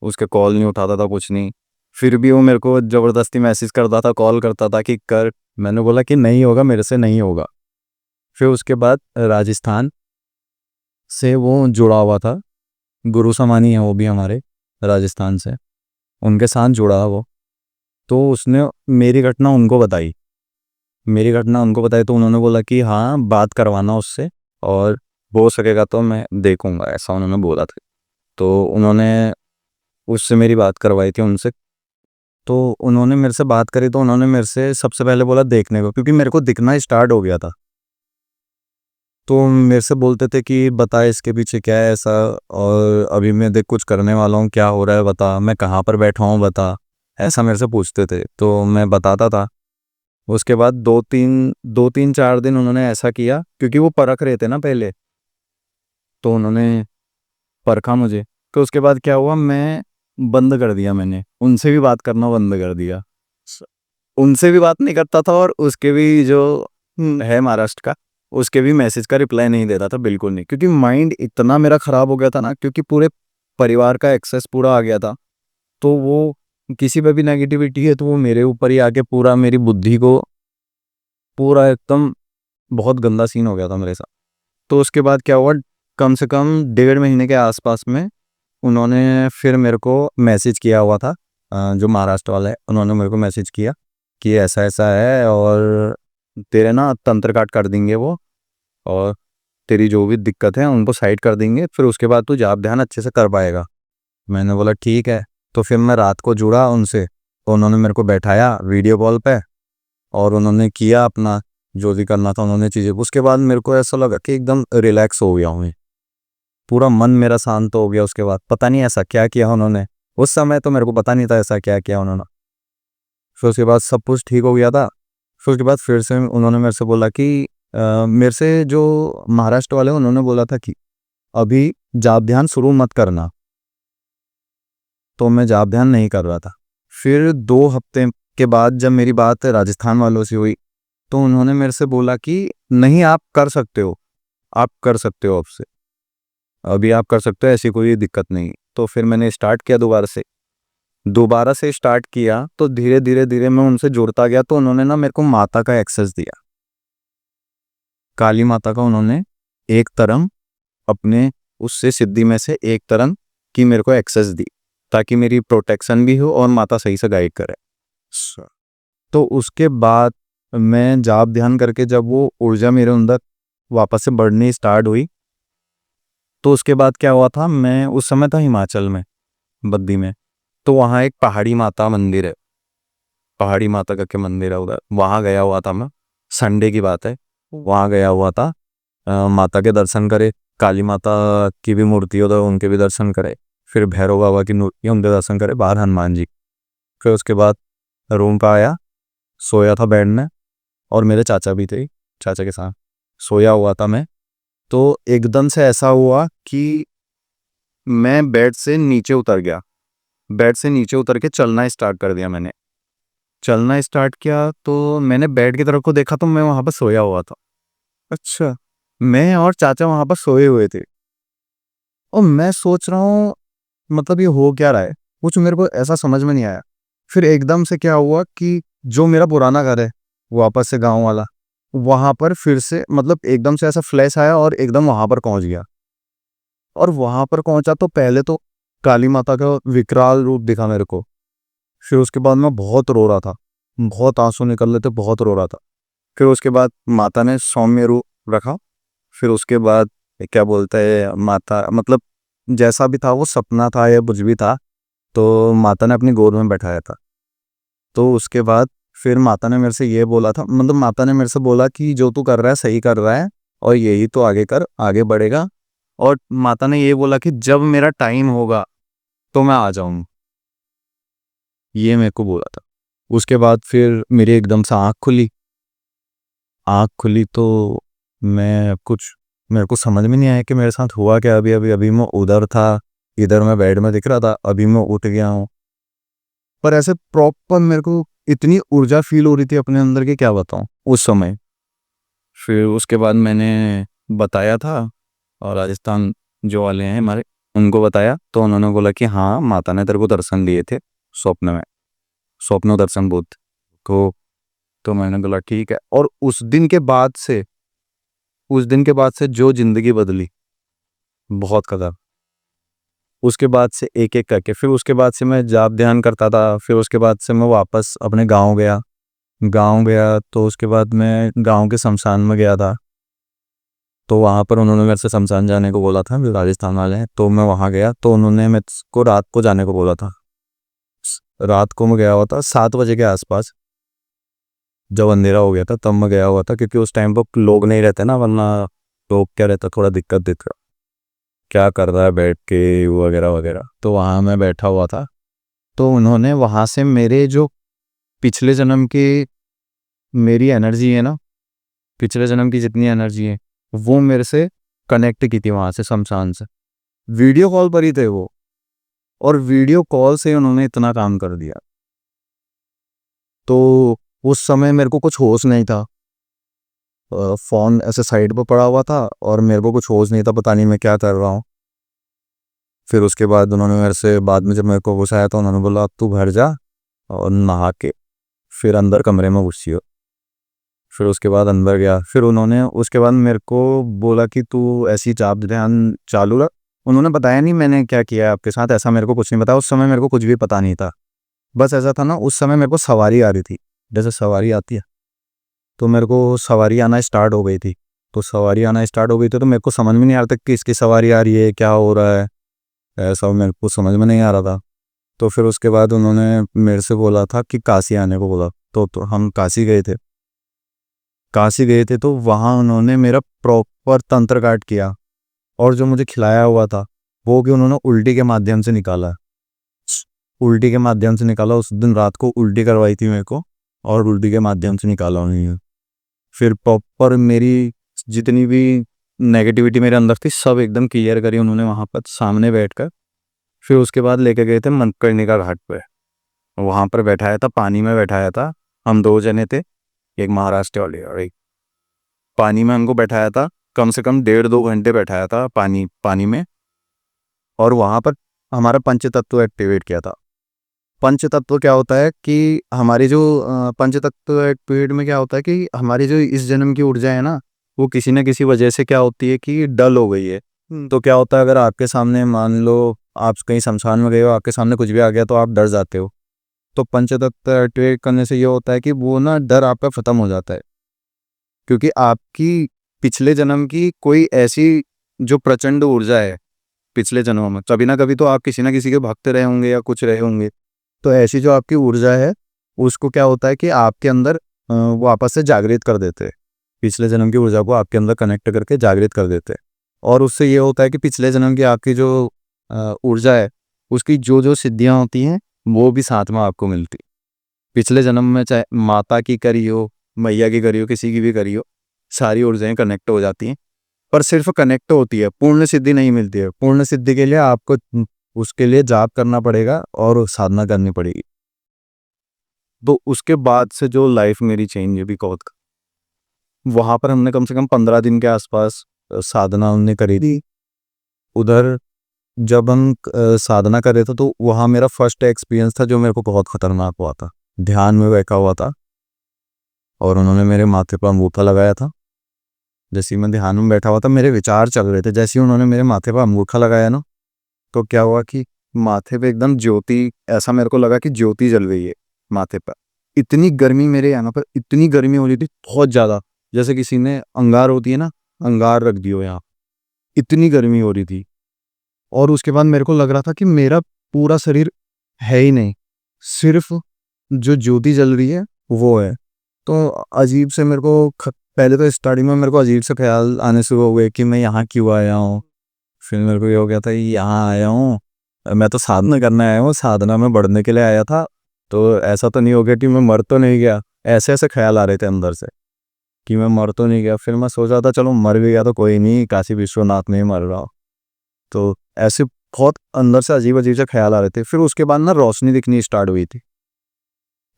उसके कॉल नहीं उठाता था, कुछ नहीं। फिर भी वो मेरे को ज़बरदस्ती मैसेज करता था, कॉल करता था कि कर। मैंने बोला कि नहीं होगा, मेरे से नहीं होगा। फिर उसके बाद राजस्थान से वो जुड़ा हुआ था, गुरु समानी है वो भी हमारे राजस्थान से, उनके साथ जुड़ा वो। तो उसने मेरी घटना उनको बताई, तो उन्होंने बोला कि हाँ बात करवाना उससे, और हो सकेगा तो मैं देखूंगा, ऐसा उन्होंने बोला था। तो उन्होंने उससे मेरी बात करवाई थी उनसे। तो उन्होंने मेरे से बात करी, तो उन्होंने मेरे से सबसे पहले बोला देखने को, क्योंकि मेरे को दिखना स्टार्ट हो गया था। तो मेरे से बोलते थे कि बता इसके पीछे क्या है ऐसा, और अभी मैं देख कुछ करने वाला हूँ, क्या हो रहा है बता, मैं कहाँ पर बैठा हूँ बता, ऐसा मेरे से पूछते थे। तो मैं बताता था। उसके बाद 2-3 4 दिन उन्होंने ऐसा किया, क्योंकि वो परख रहे थे ना पहले, तो उन्होंने परखा मुझे। तो उसके बाद क्या हुआ, मैं बंद कर दिया, मैंने उनसे भी बात करना बंद कर दिया। उनसे भी बात नहीं करता था, और उसके भी जो है महाराष्ट्र का, उसके भी मैसेज का रिप्लाई नहीं देता था, बिल्कुल नहीं। क्योंकि माइंड इतना मेरा ख़राब हो गया था ना, क्योंकि पूरे परिवार का एक्सेस पूरा आ गया था। तो वो किसी पे भी नेगेटिविटी है तो वो मेरे ऊपर ही आके पूरा मेरी बुद्धि को पूरा एकदम, बहुत गंदा सीन हो गया था मेरे साथ। तो उसके बाद क्या हुआ, कम से कम 1.5 महीने के आसपास में उन्होंने फिर मेरे को मैसेज किया हुआ था। जो महाराष्ट्र वाला है उन्होंने मेरे को मैसेज किया कि ऐसा ऐसा है, और तेरे ना तंत्र काट कर देंगे वो, और तेरी जो भी दिक्कत है उनको साइड कर देंगे, फिर उसके बाद तू जाप ध्यान अच्छे से कर पाएगा। मैंने बोला ठीक है। तो फिर मैं रात को जुड़ा उनसे, तो उन्होंने मेरे को बैठाया वीडियो कॉल पे, और उन्होंने किया अपना जो भी करना था उन्होंने चीज़ें। उसके बाद मेरे को ऐसा लगा कि एकदम रिलैक्स हो गया हूँ मैं, पूरा मन मेरा शांत हो गया। उसके बाद पता नहीं ऐसा क्या किया उन्होंने, उस समय तो मेरे को पता नहीं था ऐसा क्या किया उन्होंने। फिर उसके बाद सब कुछ ठीक हो गया था। फिर उसके बाद फिर से उन्होंने मेरे से बोला कि मेरे से जो महाराष्ट्र वाले उन्होंने बोला था कि अभी जाप ध्यान शुरू मत करना। तो मैं जाप ध्यान नहीं कर रहा था। फिर 2 हफ्ते के बाद जब मेरी बात राजस्थान वालों से हुई, तो उन्होंने मेरे से बोला कि नहीं आप कर सकते हो, आप कर सकते हो, अब से अभी आप कर सकते हो, ऐसी कोई दिक्कत नहीं। तो फिर मैंने स्टार्ट किया दोबारा से स्टार्ट किया, तो धीरे धीरे धीरे मैं उनसे जुड़ता गया। तो उन्होंने ना मेरे को माता का एक्सेस दिया, काली माता का। उन्होंने एक तरंग अपने उससे सिद्धि में से एक तरंग की मेरे को एक्सेस दी, ताकि मेरी प्रोटेक्शन भी हो और माता सही से गाइड करे। अच्छा। तो उसके बाद मैं जाप ध्यान करके जब वो ऊर्जा मेरे अंदर वापस से बढ़नी स्टार्ट हुई, तो उसके बाद क्या हुआ था, मैं उस समय था हिमाचल में, बद्दी में। तो वहाँ एक पहाड़ी माता मंदिर है, पहाड़ी माता का के मंदिर है उधर, वहाँ गया हुआ था मैं। संडे की बात है, वहाँ गया हुआ था। माता के दर्शन करे, काली माता की भी मूर्ति है उधर, उनके भी दर्शन करे। फिर भैरव बाबा की मूर्ति है, उनके दर्शन करे, बाहर हनुमान जी। फिर उसके बाद रूम पे आया, सोया था बेड में, और मेरे चाचा भी थे, चाचा के साथ सोया हुआ था मैं। तो एकदम से ऐसा हुआ कि मैं बेड से नीचे उतर गया, बेड से नीचे उतर के चलना स्टार्ट कर दिया मैंने। चलना स्टार्ट किया तो मैंने बेड की तरफ को देखा, तो मैं वहाँ पर सोया हुआ था। अच्छा। मैं और चाचा वहाँ पर सोए हुए थे, और मैं सोच रहा हूँ मतलब ये हो क्या रहा है, कुछ मेरे को ऐसा समझ में नहीं आया। फिर एकदम से क्या हुआ कि जो मेरा पुराना घर है वापस से गांव वाला, वहां पर फिर से मतलब एकदम से ऐसा फ्लैश आया और एकदम वहां पर पहुंच गया। और वहां पर पहुंचा तो पहले तो काली माता का विकराल रूप दिखा मेरे को। फिर उसके बाद मैं बहुत रो रहा था, बहुत आंसू निकल रहे थे, बहुत रो रहा था। फिर उसके बाद माता ने सौम्य रूप रखा। फिर उसके बाद क्या बोलते हैं, माता मतलब जैसा भी था वो सपना था या कुछ भी था, तो माता ने अपनी गोद में बैठाया था। तो उसके बाद फिर माता ने मेरे से ये बोला था, मतलब माता ने मेरे से बोला कि जो तू कर रहा है सही कर रहा है, और यही तो आगे कर, आगे बढ़ेगा। और माता ने ये बोला कि जब मेरा टाइम होगा तो मैं आ जाऊंगा, ये मेरे को बोला था। उसके बाद फिर मेरी एकदम से आँख खुली। आँख खुली तो मैं कुछ, मेरे को समझ में नहीं आया कि मेरे साथ हुआ क्या। अभी अभी अभी मैं उधर था, इधर मैं बेड में दिख रहा था, अभी मैं उठ गया हूँ। पर ऐसे प्रॉपर मेरे को इतनी ऊर्जा फील हो रही थी अपने अंदर की क्या बताऊँ उस समय। फिर उसके बाद मैंने बताया था, और राजस्थान जो वाले हैं हमारे, उनको बताया, तो उन्होंने बोला कि हाँ माता ने तेरे को दर्शन दिए थे स्वप्न में, स्वप्न दर्शन बुद्ध को। तो मैंने बोला ठीक है। और उस दिन के बाद से, उस दिन के बाद से जो जिंदगी बदली, बहुत कदर। उसके बाद से एक एक करके, फिर उसके बाद से मैं जाप ध्यान करता था। फिर उसके बाद से मैं वापस अपने गांव गया। गांव गया तो उसके बाद मैं गांव के शमशान में गया था। तो वहाँ पर उन्होंने मेरे से शमशान जाने को बोला था, जो राजस्थान वाले हैं। तो मैं वहाँ गया तो उन्होंने मेरे को रात को जाने को बोला था। रात को मैं गया हुआ था 7 बजे के आसपास, जब अंधेरा हो गया था तब मैं गया हुआ था, क्योंकि उस टाइम पर लोग नहीं रहते ना, वरना लोग क्या रहता, थोड़ा दिक्कत देता, क्या कर रहा है बैठ के वगैरह वगैरह। तो वहाँ मैं बैठा हुआ था। तो उन्होंने वहाँ से मेरे जो पिछले जन्म की मेरी एनर्जी है ना, पिछले जन्म की जितनी एनर्जी है वो मेरे से कनेक्ट की थी वहाँ से, शमशान से। वीडियो कॉल पर ही थे वो, और वीडियो कॉल से उन्होंने इतना काम कर दिया। तो उस समय मेरे को कुछ होश नहीं था, फ़ोन ऐसे साइड पर पड़ा हुआ था, और मेरे को कुछ होश नहीं था, पता नहीं मैं क्या कर रहा हूँ। फिर उसके बाद उन्होंने मेरे से, बाद में जब मेरे को होश आया तो उन्होंने बोला अब तू घर जा और नहा के फिर अंदर कमरे में घुसियो। फिर उसके बाद अंदर गया। फिर उन्होंने उसके बाद मेरे को बोला कि तू ऐसी जाप ध्यान चालू रख। उन्होंने बताया नहीं मैंने क्या किया है आपके साथ, ऐसा मेरे को कुछ नहीं बताया। उस समय मेरे को कुछ भी पता नहीं था। बस ऐसा था ना, उस समय मेरे को सवारी आ रही थी, जैसे सवारी आती है, तो मेरे को सवारी आना स्टार्ट हो गई थी। तो सवारी आना स्टार्ट हो गई थी तो मेरे को समझ में नहीं आ रहा था कि किसकी सवारी आ रही है, क्या हो रहा है, ऐसा मेरे को समझ में नहीं आ रहा था। तो फिर उसके बाद उन्होंने मेरे से बोला था कि काशी आने को बोला। तो हम काशी गए थे। काशी गए थे तो वहाँ उन्होंने मेरा प्रॉपर तंत्र काट किया, और जो मुझे खिलाया हुआ था वो भी उन्होंने उल्टी के माध्यम से निकाला। उल्टी के माध्यम से निकाला, उस दिन रात को उल्टी करवाई थी मेरे को, और उल्टी के माध्यम से निकाला उन्होंने। फिर प्रॉपर मेरी जितनी भी नेगेटिविटी मेरे अंदर थी सब एकदम क्लियर करी उन्होंने वहाँ पर सामने बैठकर। फिर उसके बाद लेके गए थे मणिकर्णिका घाट पे, वहाँ पर बैठाया था, पानी में बैठाया था। हम दो जने थे, एक महाराष्ट्र वाले और एक, पानी में हमको बैठाया था। कम से कम 1.5-2 घंटे बैठाया था पानी पानी में। और वहाँ पर हमारा पंचतत्व एक्टिवेट किया था। पंचतत्व क्या होता है कि हमारी जो पंचतत्व एक्टिवेट में क्या होता है कि हमारी जो इस जन्म की ऊर्जा है ना, वो किसी न किसी वजह से क्या होती है कि डल हो गई है। तो क्या होता है, अगर आपके सामने मान लो आप कहीं शमशान में गए हो, आपके सामने कुछ भी आ गया तो आप डर जाते हो। तो पंचतत्व एक्टिवेट करने से ये होता है कि वो ना डर आपका ख़त्म हो जाता है, क्योंकि आपकी पिछले जन्म की कोई ऐसी जो प्रचंड ऊर्जा है पिछले जन्मों में, कभी ना कभी तो आप किसी ना किसी के भक्त रहे होंगे या कुछ रहे होंगे, तो ऐसी जो आपकी ऊर्जा है उसको क्या होता है कि आपके अंदर वापस से जागृत कर देते हैं। पिछले जन्म की ऊर्जा को आपके अंदर कनेक्ट करके जागृत कर देते हैं, और उससे ये होता है कि पिछले जन्म की आपकी जो ऊर्जा है उसकी जो जो सिद्धियां होती हैं वो भी साथ में आपको मिलती। पिछले जन्म में चाहे माता की करी हो, मैया की करी हो, किसी की भी करी हो, सारी ऊर्जाएं कनेक्ट हो जाती हैं, पर सिर्फ कनेक्ट होती है, पूर्ण सिद्धि नहीं मिलती है। पूर्ण सिद्धि के लिए आपको उसके लिए जाप करना पड़ेगा और साधना करनी पड़ेगी। तो उसके बाद से जो लाइफ मेरी चेंज हुई बिकॉज वहाँ पर हमने कम से कम 15 दिन के आसपास साधना हमने करी थी। उधर जब हम साधना कर रहे थे तो वहाँ मेरा फर्स्ट एक्सपीरियंस था जो मेरे को बहुत खतरनाक हुआ था। ध्यान में बैठा हुआ था और उन्होंने मेरे माथे पर अंगूठा लगाया था। जैसे ही मैं ध्यान में बैठा हुआ था मेरे विचार चल रहे थे, जैसे ही उन्होंने मेरे माथे पर अंगूठा लगाया ना, तो क्या हुआ कि माथे पे एकदम ज्योति, ऐसा मेरे को लगा कि ज्योति जल रही है माथे पर। इतनी गर्मी मेरे यहाँ पर, इतनी गर्मी हो रही थी बहुत ज़्यादा, जैसे किसी ने अंगार होती है ना, अंगार रख दियो यहाँ, इतनी गर्मी हो रही थी। और उसके बाद मेरे को लग रहा था कि मेरा पूरा शरीर है ही नहीं, सिर्फ जो ज्योति जल रही है वो है। तो अजीब से मेरे को पहले तो स्टार्टिंग में मेरे को अजीब से ख्याल आने शुरू हुए कि मैं यहाँ क्यों आया हूँ। फिर मेरे को ये हो गया था यहाँ आया हूँ, मैं तो साधना करने आया हूँ, साधना में बढ़ने के लिए आया था, तो ऐसा तो नहीं हो गया कि मैं मर तो नहीं गया। ऐसे ऐसे ख्याल आ रहे थे अंदर से कि मैं मर तो नहीं गया। फिर मैं सोचा था चलो मर भी गया तो कोई नहीं, काशी विश्वनाथ नहीं मर रहा। तो ऐसे बहुत अंदर से अजीब अजीब से ख्याल आ रहे थे। फिर उसके बाद ना रोशनी दिखनी स्टार्ट हुई थी।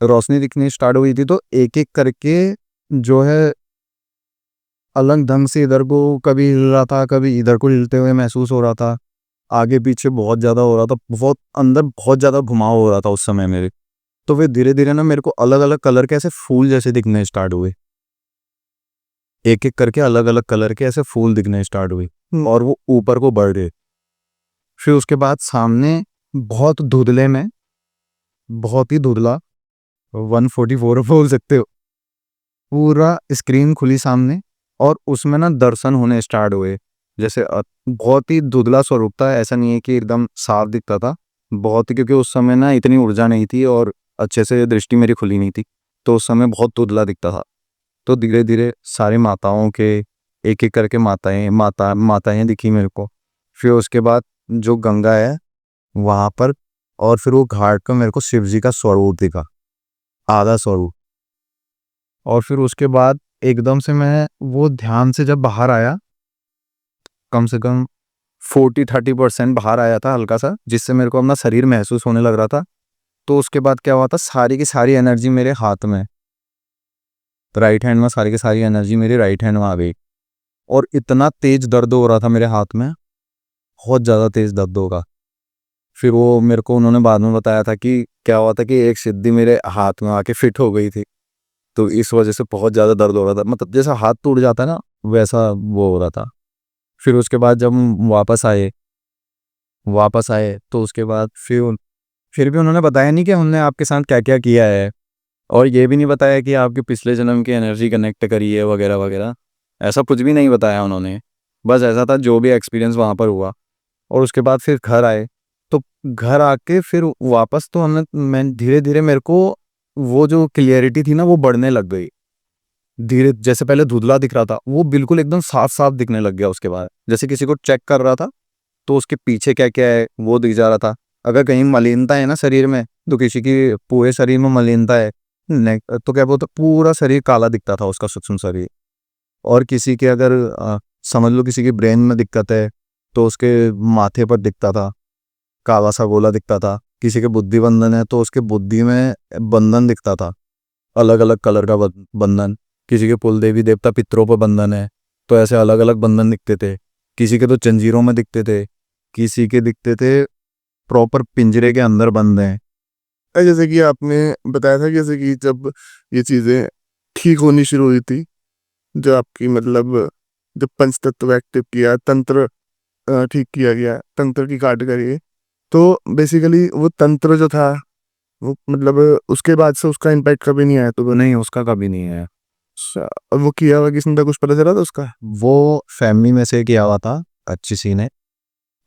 रोशनी दिखनी स्टार्ट हुई थी तो एक एक करके जो है अलग ढंग से इधर को कभी हिल रहा था, कभी इधर को हिलते हुए महसूस हो रहा था। आगे पीछे बहुत ज़्यादा हो रहा था, बहुत अंदर बहुत ज़्यादा घुमाव हो रहा था उस समय मेरे। तो फिर धीरे धीरे ना मेरे को अलग अलग कलर के ऐसे फूल जैसे दिखने स्टार्ट हुए, एक एक करके अलग अलग कलर के ऐसे फूल दिखने स्टार्ट हुए और वो ऊपर को बढ़ रहे। फिर उसके बाद सामने बहुत धुंधले में, बहुत ही धुंधला, 144 बोल सकते हो, पूरा स्क्रीन खुली सामने और उसमें ना दर्शन होने स्टार्ट हुए। जैसे बहुत ही धुंधला स्वरूप था, ऐसा नहीं है कि एकदम साफ दिखता था, बहुत ही, क्योंकि उस समय ना इतनी ऊर्जा नहीं थी और अच्छे से दृष्टि मेरी खुली नहीं थी, तो उस समय बहुत धुंधला दिखता था। तो धीरे धीरे सारी माताओं के एक एक करके माताएं दिखी मेरे को। फिर उसके बाद जो गंगा है वहाँ पर, और फिर वो घाट पर मेरे को शिव जी का स्वरूप दिखा, आधा स्वरूप। और फिर उसके बाद एकदम से मैं वो ध्यान से जब बाहर आया, कम से कम 40-30% बाहर आया था हल्का सा, जिससे मेरे को अपना शरीर महसूस होने लग रहा था। तो उसके बाद क्या हुआ था, सारी की सारी एनर्जी मेरे हाथ में, राइट हैंड में, सारी की सारी एनर्जी मेरी राइट हैंड में आ गई। और इतना तेज दर्द हो रहा था मेरे हाथ में, बहुत ज़्यादा तेज दर्द होगा। फिर वो मेरे को उन्होंने बाद में बताया था कि क्या हुआ था कि एक सिद्धि मेरे हाथ में आके फिट हो गई थी, तो इस वजह से बहुत ज़्यादा दर्द हो रहा था, मतलब जैसा हाथ टूट जाता है ना वैसा वो हो रहा था। फिर उसके बाद जब हम वापस आए तो उसके बाद फिर भी उन्होंने बताया नहीं कि उन्होंने आपके साथ क्या क्या किया है, और ये भी नहीं बताया कि आपके पिछले जन्म की एनर्जी कनेक्ट करी है वगैरह वगैरह, ऐसा कुछ भी नहीं बताया उन्होंने। बस ऐसा था जो भी एक्सपीरियंस वहाँ पर हुआ। और उसके बाद फिर घर आए, तो घर आके फिर वापस तो मैं धीरे धीरे मेरे को वो जो क्लियरिटी थी ना वो बढ़ने लग गई। धीरे, जैसे पहले धुंधला दिख रहा था वो बिल्कुल एकदम साफ साफ दिखने लग गया। उसके बाद जैसे किसी को चेक कर रहा था तो उसके पीछे क्या क्या है वो दिख जा रहा था। अगर कहीं मलिनता है ना शरीर में, तो किसी की पूरे शरीर में मलिनता है, तो क्या बोलते, पूरा शरीर काला दिखता था उसका, सूक्ष्म शरीर। और किसी के अगर समझ लो किसी की ब्रेन में दिक्कत है तो उसके माथे पर दिखता था, काला सा गोला दिखता था। किसी के बुद्धि बंधन है तो उसके बुद्धि में बंधन दिखता था, अलग अलग कलर का बंधन। किसी के कुल देवी देवता पितरों पर बंधन है तो ऐसे अलग अलग बंधन दिखते थे। किसी के तो जंजीरों में दिखते थे, किसी के दिखते थे प्रॉपर पिंजरे के अंदर बंद हैं। जैसे कि आपने बताया था, जैसे कि जब ये चीज़ें ठीक होनी शुरू हुई थी, जो आपकी मतलब जब पंचतत्व एक्टिव किया, तंत्र ठीक किया गया, तंत्र की काट करिए, तो बेसिकली वो तंत्र जो था मतलब उसके बाद से उसका इम्पैक्ट कभी नहीं आया तो नहीं, उसका कभी नहीं है। और वो किया हुआ किसने था, कुछ पता चला था उसका? वो फैमिली में से किया हुआ था अच्छी सी ने,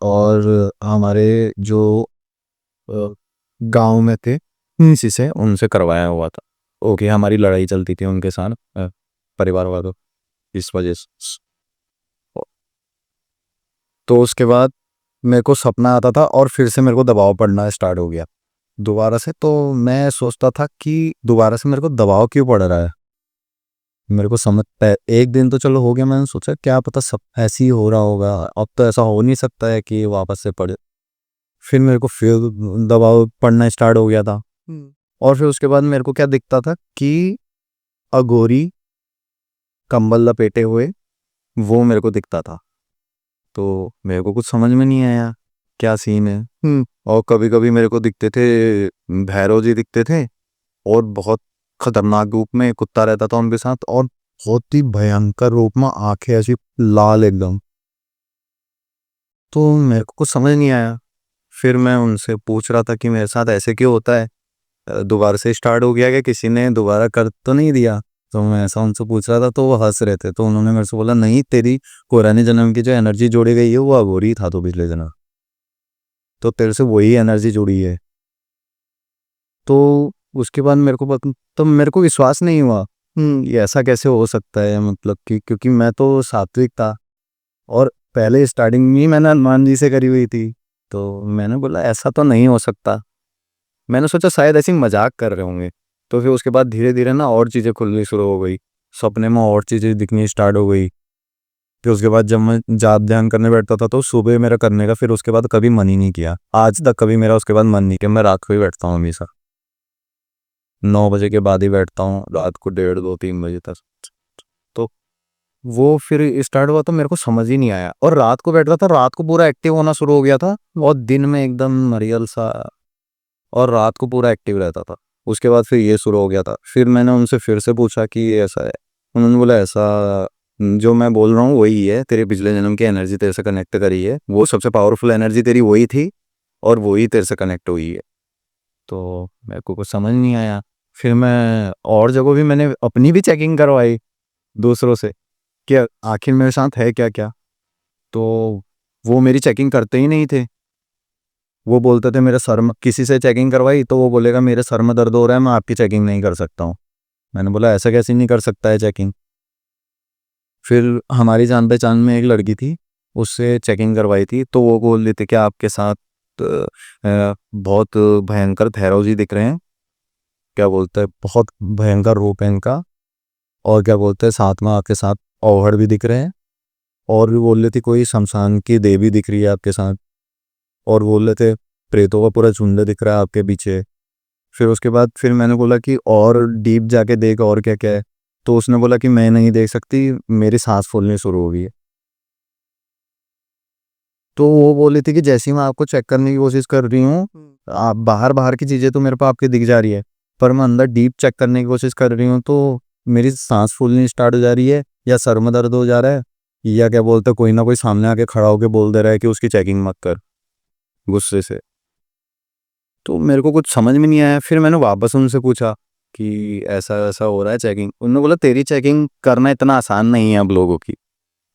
और हमारे जो गांव में थे किसी से उनसे करवाया हुआ था। ओके, हमारी लड़ाई चलती थी उनके साथ परिवार वालों, इस वजह से। तो उसके बाद मेरे को सपना आता था और फिर से मेरे को दबाव पड़ना स्टार्ट हो गया दोबारा से। तो मैं सोचता था कि दोबारा से मेरे को दबाव क्यों पड़ रहा है। मेरे को एक दिन तो चलो हो गया, मैंने सोचा क्या पता सब ऐसे ही हो रहा होगा, अब तो ऐसा हो नहीं सकता है कि वापस से पड़े। फिर मेरे को फिर दबाव पड़ना स्टार्ट हो गया था। और फिर उसके बाद मेरे को क्या दिखता था कि अघोरी कंबल लपेटे हुए वो मेरे को दिखता था। तो मेरे को कुछ समझ में नहीं आया क्या सीन है। और कभी कभी मेरे को दिखते थे भैरव जी दिखते थे, और बहुत खतरनाक रूप में कुत्ता रहता था उनके साथ, और बहुत ही भयंकर रूप में आंखें ऐसी लाल एकदम। तो मेरे को कुछ समझ नहीं आया। फिर मैं उनसे पूछ रहा था कि मेरे साथ ऐसे क्यों होता है, दोबारा से स्टार्ट हो गया कि किसी ने दोबारा कर तो नहीं दिया। तो मैं ऐसा उनसे पूछ रहा था तो वो हंस रहे थे। तो उन्होंने मेरे से बोला नहीं, तेरी पुराने जन्म की जो एनर्जी जोड़ी गई है वो अघोरी था तो पिछले जन्म, तो तेरे से वही एनर्जी जुड़ी है। तो उसके बाद तो मेरे को विश्वास नहीं हुआ ये ऐसा कैसे हो सकता है, मतलब कि क्योंकि मैं तो सात्विक था और पहले स्टार्टिंग में ही मैंने हनुमान जी से करी हुई थी। तो मैंने बोला ऐसा तो नहीं हो सकता। मैंने सोचा शायद ऐसी मजाक कर रहे होंगे। तो फिर उसके बाद धीरे धीरे ना और चीज़ें खुलनी शुरू हो गई, सपने में और चीज़ें दिखनी स्टार्ट हो गई। फिर उसके बाद जब मैं जाप ध्यान करने बैठता था तो सुबह मेरा करने का फिर उसके बाद कभी मन ही नहीं किया, आज तक कभी मेरा उसके बाद मन नहीं किया। मैं रात को ही बैठता हूँ हमेशा, 9 बजे के बाद ही बैठता हूँ, रात को 1:30 2 3 बजे तक। तो वो फिर स्टार्ट हुआ तो मेरे को समझ ही नहीं आया, और रात को बैठता था, रात को पूरा एक्टिव होना शुरू हो गया था, और दिन में एकदम मरियल सा, और रात को पूरा एक्टिव रहता था। उसके बाद फिर ये शुरू हो गया था। फिर मैंने उनसे फिर से पूछा कि ये ऐसा है। उन्होंने बोला ऐसा जो मैं बोल रहा हूँ वही है, तेरे पिछले जन्म की एनर्जी तेरे से कनेक्ट करी है, वो सबसे पावरफुल एनर्जी तेरी वही थी और वही तेरे से कनेक्ट हुई है। तो मेरे को कुछ समझ नहीं आया। फिर मैं और जगह भी मैंने अपनी भी चेकिंग करवाई दूसरों से कि आखिर मेरे साथ है क्या क्या। तो वो मेरी चेकिंग करते ही नहीं थे। वो बोलते थे मेरे सर में, किसी से चेकिंग करवाई तो वो बोलेगा मेरे सर में दर्द हो रहा है, मैं आपकी चेकिंग नहीं कर सकता हूँ। मैंने बोला ऐसा कैसे नहीं कर सकता है चेकिंग। फिर हमारी जान पहचान में एक लड़की थी, उससे चेकिंग करवाई थी, तो वो बोल रही थी कि आपके साथ बहुत भयंकर भैरव जी दिख रहे हैं, क्या बोलते हैं बहुत भयंकर रूप है इनका, और क्या बोलते हैं साथ में आपके साथ औहड़ भी दिख रहे हैं, और भी बोल रही थी कोई शमशान की देवी दिख रही है आपके साथ, और बोल रहे थे प्रेतों का पूरा झुंड दिख रहा है आपके पीछे। फिर उसके बाद फिर मैंने बोला कि और डीप जाके देख और क्या क्या है। तो उसने बोला कि मैं नहीं देख सकती, मेरी सांस फूलनी शुरू हो गई है। तो वो बोली थी कि जैसे ही मैं आपको चेक करने की कोशिश कर रही हूँ, आप बाहर बाहर की चीज़ें तो मेरे को आपकी दिख जा रही है, पर मैं अंदर डीप चेक करने की कोशिश कर रही हूँ तो मेरी सांस फूलनी स्टार्ट हो जा रही है, या सर में दर्द हो जा रहा है, या क्या बोलते हैं कोई ना कोई सामने आके खड़ा होके बोल दे रहा है कि उसकी चेकिंग मत कर, गुस्से से। तो मेरे को कुछ समझ में नहीं आया। फिर मैंने वापस उनसे पूछा कि ऐसा ऐसा हो रहा है चेकिंग। उन्होंने बोला तेरी चेकिंग करना इतना आसान नहीं है, अब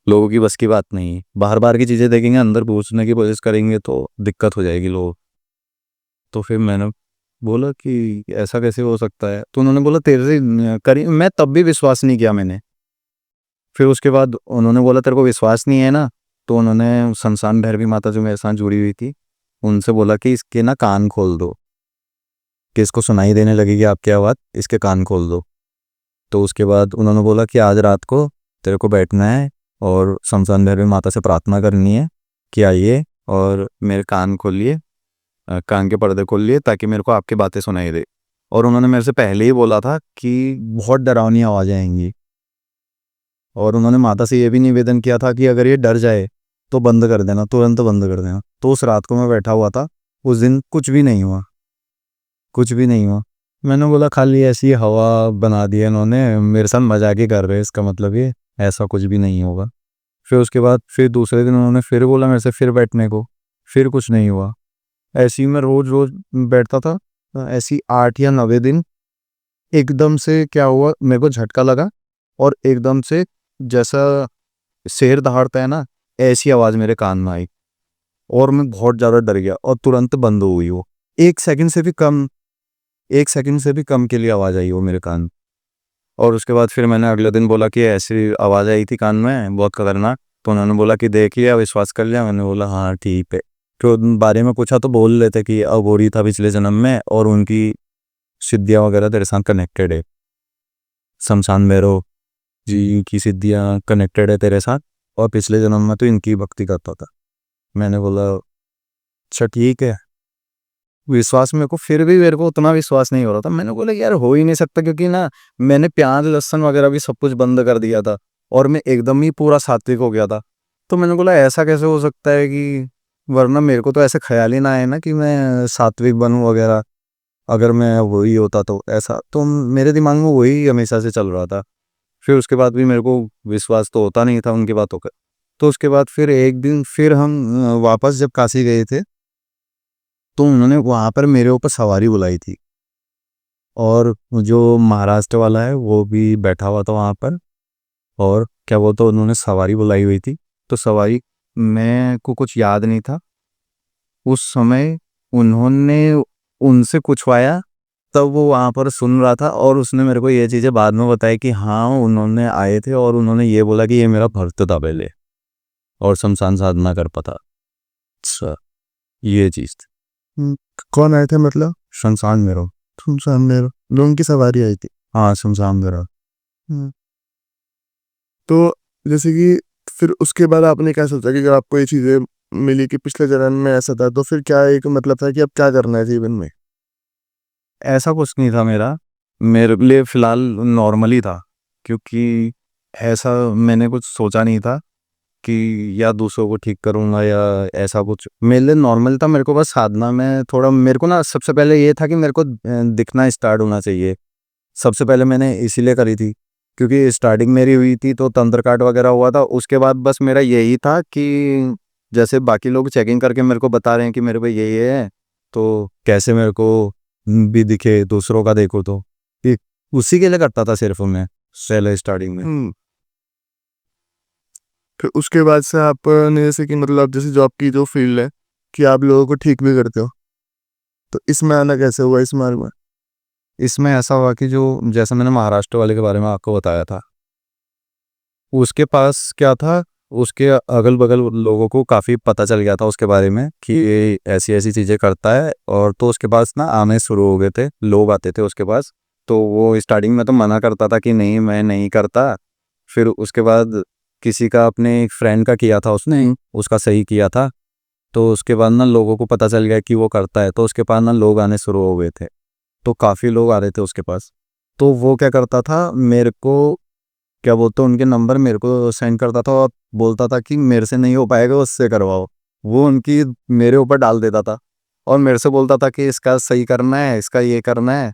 लोगों की बस की बात नहीं है। बाहर बाहर की चीज़ें देखेंगे, अंदर पूछने की कोशिश करेंगे तो दिक्कत हो जाएगी लोगों। तो फिर मैंने बोला कि ऐसा कैसे हो सकता है। तो उन्होंने बोला तेरे से करी, मैं तब भी विश्वास नहीं किया मैंने। फिर उसके बाद उन्होंने बोला तेरे को विश्वास नहीं है ना, तो उन्होंने शमशान भैरवी माता जो मेरे साथ जुड़ी हुई थी उनसे बोला कि इसके ना कान खोल दो, कि इसको सुनाई देने लगेगी आपकी आवाज़, इसके कान खोल दो। तो उसके बाद उन्होंने बोला कि आज रात को तेरे को बैठना है और शमशान भैरवी माता से प्रार्थना करनी है कि आइए और मेरे कान खोलिए, कान के पर्दे खोल लिए ताकि मेरे को आपकी बातें सुनाई दे। और उन्होंने मेरे से पहले ही बोला था कि बहुत डरावनी आवाज़ें आएंगी, और उन्होंने माता से ये भी निवेदन किया था कि अगर ये डर जाए तो बंद कर देना, तुरंत बंद कर देना। तो उस रात को मैं बैठा हुआ था, उस दिन कुछ भी नहीं हुआ, कुछ भी नहीं हुआ। मैंने बोला खाली ऐसी हवा बना दी है इन्होंने, मेरे साथ मजाक ही कर रहे हैं, इसका मतलब ये ऐसा कुछ भी नहीं होगा। फिर उसके बाद फिर दूसरे दिन उन्होंने फिर बोला मेरे से फिर बैठने को, फिर कुछ नहीं हुआ। ऐसे ही मैं रोज रोज बैठता था, ऐसी 8 या 9 दिन एकदम से क्या हुआ, मेरे को झटका लगा और एकदम से जैसा शेर दहाड़ता है ना, ऐसी आवाज़ मेरे कान में आई और मैं बहुत ज़्यादा डर गया और तुरंत बंद हो गई वो। 1 सेकंड से भी कम 1 सेकंड से भी कम के लिए आवाज़ आई वो मेरे कान में। और उसके बाद फिर मैंने अगले दिन बोला कि ऐसी आवाज़ आई थी कान में बहुत खतरनाक। तो उन्होंने बोला कि देख लिया, विश्वास कर लिया? मैंने बोला हाँ ठीक है। फिर उन बारे में पूछा तो बोल रहे थे कि अघोरी था पिछले जन्म में और उनकी सिद्धियाँ वगैरह तेरे साथ कनेक्टेड है। शमशान भैरव जी की सिद्धियाँ कनेक्टेड है तेरे साथ और पिछले जन्म में तो इनकी भक्ति करता था। मैंने बोला अच्छा ठीक है। विश्वास मेरे को फिर भी मेरे को उतना विश्वास नहीं हो रहा था। मैंने बोला यार हो ही नहीं सकता, क्योंकि ना मैंने प्याज लहसुन वगैरह भी सब कुछ बंद कर दिया था और मैं एकदम ही पूरा सात्विक हो गया था। तो मैंने बोला ऐसा कैसे हो सकता है कि, वरना मेरे को तो ऐसे ख्याल ही ना आए ना कि मैं सात्विक बनूं वगैरह। अगर मैं वही होता तो ऐसा, तो मेरे दिमाग में वही हमेशा से चल रहा था। फिर उसके बाद भी मेरे को विश्वास तो होता नहीं था उनकी बातों का। तो उसके बाद फिर एक दिन फिर हम वापस जब काशी गए थे तो उन्होंने वहाँ पर मेरे ऊपर सवारी बुलाई थी और जो महाराष्ट्र वाला है वो भी बैठा हुआ था वहाँ पर। और क्या बोलते, उन्होंने सवारी बुलाई हुई थी। तो सवारी मैं को कुछ याद नहीं था उस समय। उन्होंने उनसे पूछवाया तब वो वहाँ पर सुन रहा था और उसने मेरे को ये चीज़ें बाद में बताई कि हाँ उन्होंने आए थे और उन्होंने ये बोला कि ये मेरा भक्त था पहले और शमशान साधना करता था। अच्छा, ये चीज़ थी। हम्म, कौन आए थे मतलब? शमशान मेरो। शमशान में लोगों की सवारी आई थी। हाँ शमशान मेरो। हम्म, तो जैसे कि फिर उसके बाद आपने क्या सोचा कि अगर आपको ये चीजें मिली कि पिछले जन्म में ऐसा था, तो फिर क्या एक मतलब था कि अब क्या करना है जीवन में? ऐसा कुछ नहीं था मेरे लिए फ़िलहाल नॉर्मली था, क्योंकि ऐसा मैंने कुछ सोचा नहीं था कि या दूसरों को ठीक करूँगा या ऐसा कुछ। मेरे लिए नॉर्मल था। मेरे को बस साधना में थोड़ा, मेरे को ना सबसे पहले ये था कि मेरे को दिखना स्टार्ट होना चाहिए। सबसे पहले मैंने इसीलिए करी थी क्योंकि स्टार्टिंग मेरी हुई थी तो तंत्र काट वगैरह हुआ था। उसके बाद बस मेरा यही था कि जैसे बाकी लोग चेकिंग करके मेरे को बता रहे हैं कि मेरे को ये है, तो कैसे मेरे को भी दिखे, दूसरों का देखो तो उसी के लिए करता था सिर्फ मैं पहले स्टार्टिंग में। फिर उसके बाद से आपने जैसे कि मतलब जैसे जॉब की जो फील्ड है कि आप लोगों को ठीक भी करते हो, तो इसमें आना कैसे हुआ इस मार्ग में? इसमें ऐसा हुआ कि जो जैसे मैंने महाराष्ट्र वाले के बारे में आपको बताया था, उसके पास क्या था, उसके अगल बगल लोगों को काफ़ी पता चल गया था उसके बारे में कि ये ऐसी ऐसी चीज़ें करता है। और तो उसके पास ना आने शुरू हो गए थे, लोग आते थे उसके पास। तो वो स्टार्टिंग में तो मना करता था कि नहीं मैं नहीं करता। फिर उसके बाद किसी का, अपने एक फ्रेंड का किया था उसने, उसका सही किया था। तो उसके बाद ना लोगों को पता चल गया कि वो करता है, तो उसके पास ना लोग आने शुरू हो गए थे। तो काफ़ी लोग आ रहे थे उसके पास। तो वो क्या करता था, मेरे को क्या बोलते, उनके नंबर मेरे को सेंड करता था और बोलता था कि मेरे से नहीं हो पाएगा, उससे करवाओ। वो उनकी मेरे ऊपर डाल देता था और मेरे से बोलता था कि इसका सही करना है, इसका ये करना है।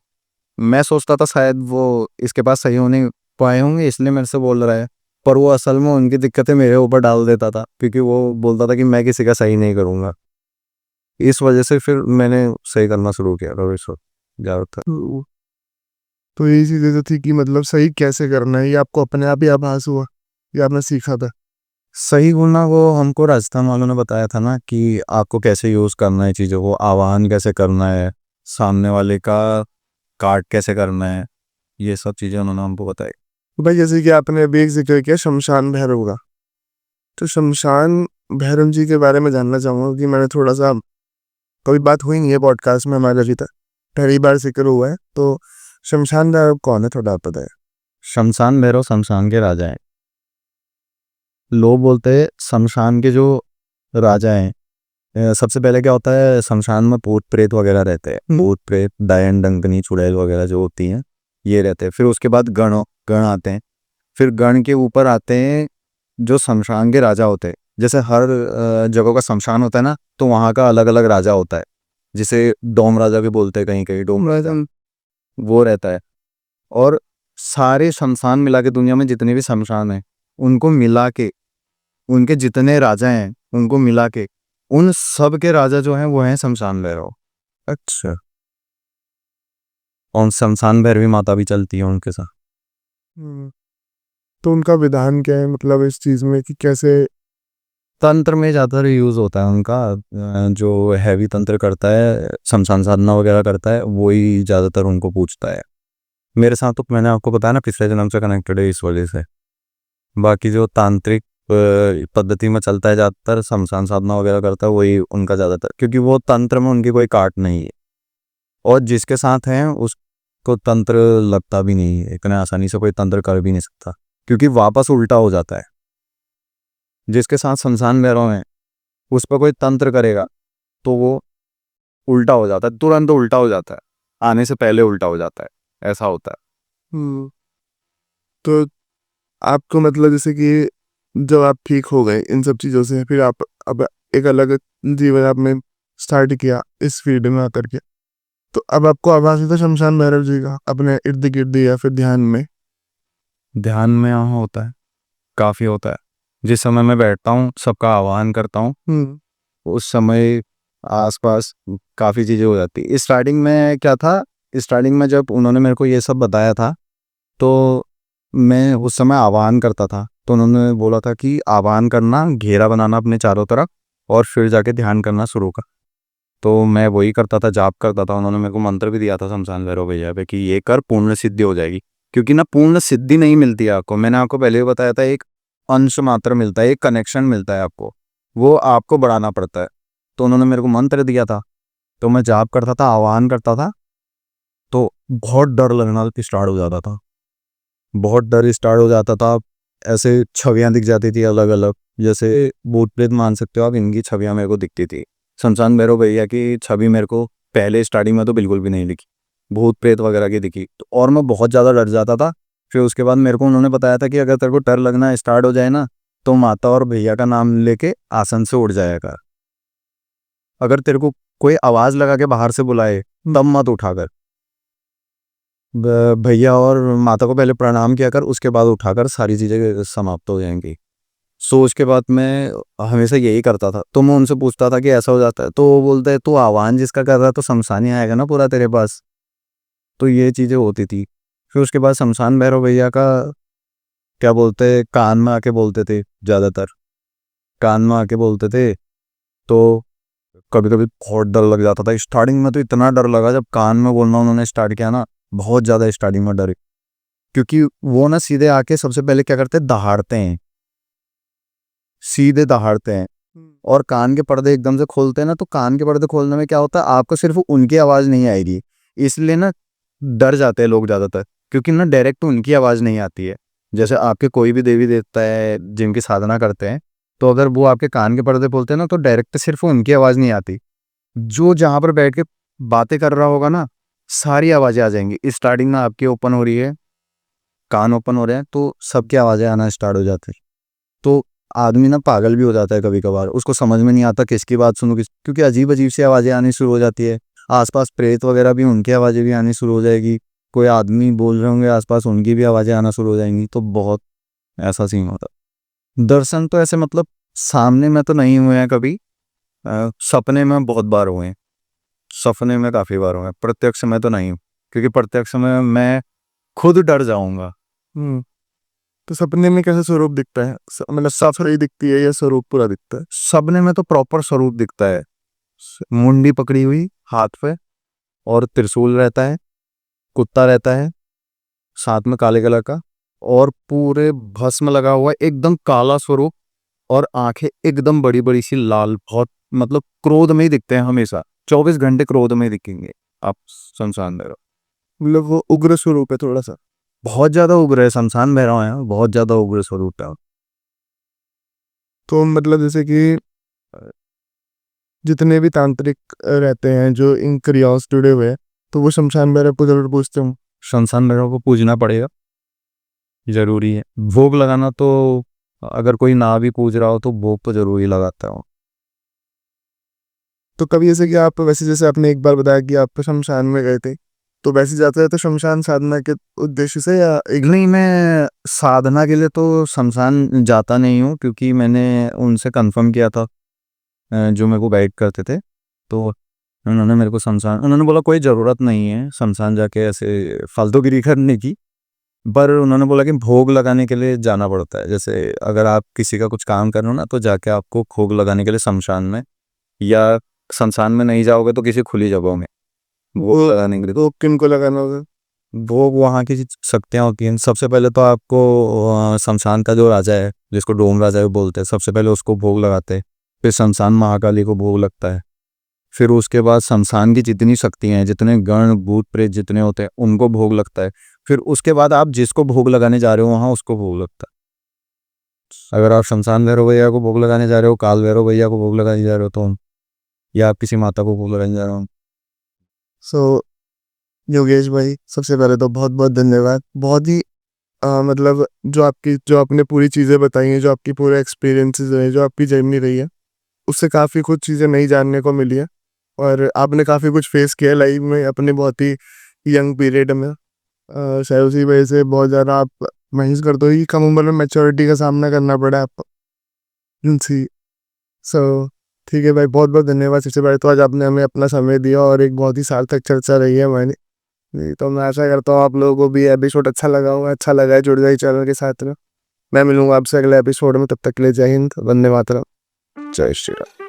मैं सोचता था शायद वो इसके पास सही होने पाए होंगे इसलिए मेरे से बोल रहा है, पर वो असल में उनकी दिक्कतें मेरे ऊपर डाल देता था क्योंकि वो बोलता था कि मैं किसी का सही नहीं करूँगा। इस वजह से फिर मैंने सही करना शुरू किया था इस वक्त ज़्यादातर। तो यही चीजें जो थी कि मतलब सही कैसे करना है, ये आपको अपने आप ही आभास हुआ या आपने सीखा था? सही बोलना वो हमको राजस्थान वालों ने बताया था ना कि आपको कैसे यूज़ करना है चीज़ों को, आह्वान कैसे करना है, सामने वाले का काट कैसे करना है, ये सब चीज़ें उन्होंने हमको बताई। तो भाई जैसे कि आपने अभी एक जिक्र किया शमशान भैरव का, तो शमशान भैरव जी के बारे में जानना चाहूँगा कि मैंने थोड़ा सा, कभी बात हुई नहीं है पॉडकास्ट में हमारे अभी तक, पहली बार जिक्र हुआ है। तो शमशान भैरव कौन है, थोड़ा आप बताएं। शमशान भैरव शमशान के राजा हैं। लोग बोलते हैं शमशान के जो राजा हैं, सबसे पहले क्या होता है, शमशान में भूत प्रेत वगैरह रहते हैं। भूत प्रेत, डायन डंकनी चुड़ैल वगैरह जो होती हैं ये रहते हैं। फिर उसके बाद गण गण आते हैं। फिर गण के ऊपर आते हैं जो शमशान के राजा होते हैं। जैसे हर जगह का शमशान होता है ना, तो वहाँ का अलग अलग राजा होता है। जिसे डोम राजा भी बोलते हैं, कहीं कहीं डोम राजा वो रहता है। और सारे शमशान मिला के, दुनिया में जितने भी शमशान हैं उनको मिला के, उनके जितने राजा हैं उनको मिला के, उन सब के राजा जो हैं वो हैं शमशान भैरव। अच्छा। और शमशान भैरवी माता भी चलती है उनके साथ। तो उनका विधान क्या है, मतलब इस चीज़ में कि कैसे? तंत्र में ज़्यादातर यूज़ होता है उनका, जो हैवी तंत्र करता है, शमशान साधना वगैरह करता है, वही ज़्यादातर उनको पूछता है। मेरे साथ तो मैंने आपको बताया ना, पिछले जन्म से कनेक्टेड है इस वजह से। बाकी जो तांत्रिक पद्धति में चलता है ज़्यादातर, शमशान साधना वगैरह करता है, वही उनका ज़्यादातर, क्योंकि वो तंत्र में उनकी कोई काट नहीं है, और जिसके साथ हैं उसको तंत्र लगता भी नहीं है, इतने आसानी से कोई तंत्र कर भी नहीं सकता, क्योंकि वापस उल्टा हो जाता है। जिसके साथ शमशान भैरव है उस पर कोई तंत्र करेगा तो वो उल्टा हो जाता है, तुरंत उल्टा हो जाता है, आने से पहले उल्टा हो जाता है, ऐसा होता हम्म, तो आपको मतलब जैसे कि जब आप ठीक हो गए इन सब चीज़ों से, फिर आप अब एक अलग जीवन आपने स्टार्ट किया इस फील्ड में आकर के, तो अब आपको आभास होता है शमशान भैरव जी का अपने इर्द गिर्द या फिर ध्यान में? है। ध्यान में यहाँ होता है, काफ़ी होता है। जिस समय मैं बैठता हूँ, सबका आह्वान करता हूँ, हम्म। उस समय आसपास काफ़ी चीज़ें हो जाती है। स्टार्टिंग में क्या था, स्टार्टिंग में जब उन्होंने मेरे को ये सब बताया था, तो मैं उस समय आह्वान करता था, तो उन्होंने बोला था कि आह्वान करना, घेरा बनाना अपने चारों तरफ, और फिर जाके ध्यान करना शुरू कर। तो मैं वही करता था, जाप करता था। उन्होंने मेरे को मंत्र भी दिया था शमशान भैरव भैया पे कि ये कर, पूर्ण सिद्धि हो जाएगी। क्योंकि ना पूर्ण सिद्धि नहीं मिलती है आपको, मैंने आपको पहले भी बताया था, एक अंश मात्र मिलता है, एक कनेक्शन मिलता है आपको, वो आपको बढ़ाना पड़ता है। तो उन्होंने मेरे को मंत्र दिया था, तो मैं जाप करता था, आह्वान करता था, तो बहुत डर लगना स्टार्ट हो जाता था, बहुत डर स्टार्ट हो जाता था। ऐसे छवियां दिख जाती थी अलग अलग, जैसे भूत प्रेत मान सकते हो आप, इनकी छवियां मेरे को दिखती थी। शमशान भैरव भैया की छवि मेरे को पहले स्टार्टिंग में तो बिल्कुल भी नहीं दिखी, भूत प्रेत वगैरह की दिखी तो, और मैं बहुत ज़्यादा डर जाता था। फिर उसके बाद मेरे को उन्होंने बताया था कि अगर तेरे को डर लगना स्टार्ट हो जाए ना, तो माता और भैया का नाम लेके आसन से उठ जाया कर। अगर तेरे को कोई आवाज़ लगा के बाहर से बुलाए तब मत उठाकर, भैया और माता को पहले प्रणाम किया कर, उसके बाद उठाकर, सारी चीज़ें समाप्त हो जाएंगी। सो उसके बाद मैं हमेशा यही करता था। तो मैं उनसे पूछता था कि ऐसा हो जाता है, तो वो बोलते हैं तू आह्वान जिसका कर रहा है तो शमशान ही आएगा ना पूरा तेरे पास। तो ये चीज़ें होती थी। फिर उसके बाद शमशान भैरव भैया का क्या बोलते, कान में आके बोलते थे, ज़्यादातर कान में आके बोलते थे। तो कभी कभी बहुत डर लग जाता था। स्टार्टिंग में तो इतना डर लगा जब कान में बोलना उन्होंने स्टार्ट किया ना, बहुत ज़्यादा स्टार्टिंग में डर, क्योंकि वो ना सीधे आके सबसे पहले क्या करते हैं, दहाड़ते हैं, सीधे दहाड़ते हैं, और कान के पर्दे एकदम से खोलते हैं ना। तो कान के पर्दे खोलने में क्या होता है, आपको सिर्फ उनकी आवाज़ नहीं आएगी, इसलिए ना डर जाते हैं लोग ज़्यादातर, क्योंकि ना डायरेक्ट उनकी आवाज़ नहीं आती है। जैसे आपके कोई भी देवी देवता है जिनकी साधना करते हैं, तो अगर वो आपके कान के पर्दे खोलते हैं ना, तो डायरेक्ट सिर्फ उनकी आवाज़ नहीं आती, जो जहाँ पर बैठ के बातें कर रहा होगा ना, सारी आवाज़ें आ जाएंगी। स्टार्टिंग में आपकी ओपन हो रही है, कान ओपन हो रहे हैं, तो सबकी आवाज़ें आना स्टार्ट हो जाती है। तो आदमी ना पागल भी हो जाता है कभी कभार, उसको समझ में नहीं आता किसकी बात सुनूं क्योंकि अजीब अजीब सी आवाज़ें आनी शुरू हो जाती है। आसपास प्रेत वगैरह भी, उनकी आवाज़ें भी आनी शुरू हो जाएगी, कोई आदमी बोल रहे होंगे आसपास, उनकी भी आवाज़ें आना शुरू हो जाएंगी। तो बहुत ऐसा सीन होता है। दर्शन तो ऐसे मतलब सामने में तो नहीं हुए हैं कभी, सपने में बहुत बार हुए हैं, सपने में काफ़ी बार हुए हैं, प्रत्यक्ष में तो नहीं हूँ, क्योंकि प्रत्यक्ष में मैं खुद डर जाऊंगा। हम्म। तो सपने में कैसा स्वरूप दिखता है, मतलब साफ सुथरी दिखती है या स्वरूप पूरा दिखता है? सपने में तो प्रॉपर स्वरूप दिखता है, मुंडी पकड़ी हुई हाथ पे, और त्रिशूल रहता है, कुत्ता रहता है साथ में काले कलर का, और पूरे भस्म लगा हुआ है, एकदम काला स्वरूप, और आंखें एकदम बड़ी बड़ी सी लाल, बहुत मतलब क्रोध में ही दिखते हैं हमेशा, 24 घंटे क्रोध में ही दिखेंगे आप शमशान भैरव। मतलब वो उग्र स्वरूप है थोड़ा सा? बहुत ज्यादा उग्र है शमशान भैरव है, बहुत ज्यादा उग्र स्वरूप है। तो मतलब जैसे कि जितने भी तांत्रिक रहते हैं जो इन क्रियाओं से जुड़े हुए हैं, तो वो शमशान भैरव को जरूर पूछते हूँ। शमशान भैरव को पूजना पड़ेगा, जरूरी है। भोग लगाना तो अगर कोई ना भी पूज रहा हो तो भोग तो जरूरी लगाता है। तो कभी ऐसे कि आप वैसे, जैसे आपने एक बार बताया कि आप शमशान में गए थे, तो वैसे जाते हैं तो शमशान साधना के उद्देश्य से, या एक? नहीं, मैं साधना के लिए तो शमशान जाता नहीं हूँ, क्योंकि मैंने उनसे कंफर्म किया था, जो मेरे को गाइड करते थे। तो उन्होंने मेरे को शमशान, उन्होंने बोला कोई ज़रूरत नहीं है शमशान जाके ऐसे फालतूगिरी करने की, पर उन्होंने बोला कि भोग लगाने के लिए जाना पड़ता है। जैसे अगर आप किसी का कुछ काम कर रहे हो ना, तो जाके आपको भोग लगाने के लिए शमशान में, या शमशान में नहीं जाओगे तो किसी खुली जगहों में भोग लगाने के लिए। तो किन को लगाना होगा? भोग वहाँ की शक्तियाँ होती हैं। सबसे पहले तो आपको शमशान का जो राजा है, जिसको डोम राजा भी बोलते हैं, सबसे पहले उसको भोग लगाते हैं। फिर शमशान महाकाली को भोग लगता है। फिर उसके बाद शमशान की जितनी शक्तियाँ हैं, जितने गण भूत प्रेत जितने होते हैं, उनको भोग लगता है। फिर उसके बाद आप जिसको भोग लगाने जा रहे हो वहाँ उसको भोग लगता है। अगर आप शमशान भैरव भैया को भोग लगाने जा रहे हो, काल भैरव भैया को भोग लगाने जा रहे हो, तो या आप किसी माता को भोग लगाने जा रहे हो। सो योगेश भाई, सबसे पहले तो बहुत बहुत धन्यवाद। बहुत ही मतलब जो आपने पूरी चीज़ें बताई हैं, जो आपकी पूरे एक्सपीरियंसेस रहे, जो आपकी जर्नी रही है, उससे काफ़ी कुछ चीज़ें नई जानने को मिली है। और आपने काफ़ी कुछ फेस किया लाइफ में अपने बहुत ही यंग पीरियड में। शायद उसी वजह से बहुत ज़्यादा आप महसूस करते हो कि कम उम्र में मैच्योरिटी का सामना करना पड़ा आपको। जी। सो ठीक है भाई, बहुत बहुत धन्यवाद। सबसे पहले तो आज आपने हमें अपना समय दिया और एक बहुत ही सार्थक चर्चा रही है हमारी। जी, तो मैं आशा करता हूँ आप लोगों को भी एपिसोड अच्छा लगा होगा। अच्छा लगा है, जुड़ जाइए चैनल के साथ में। मैं मिलूंगा आपसे अगले एपिसोड में, तब तक के लिए जय हिंद, वंदे मातरम, जय श्री राम।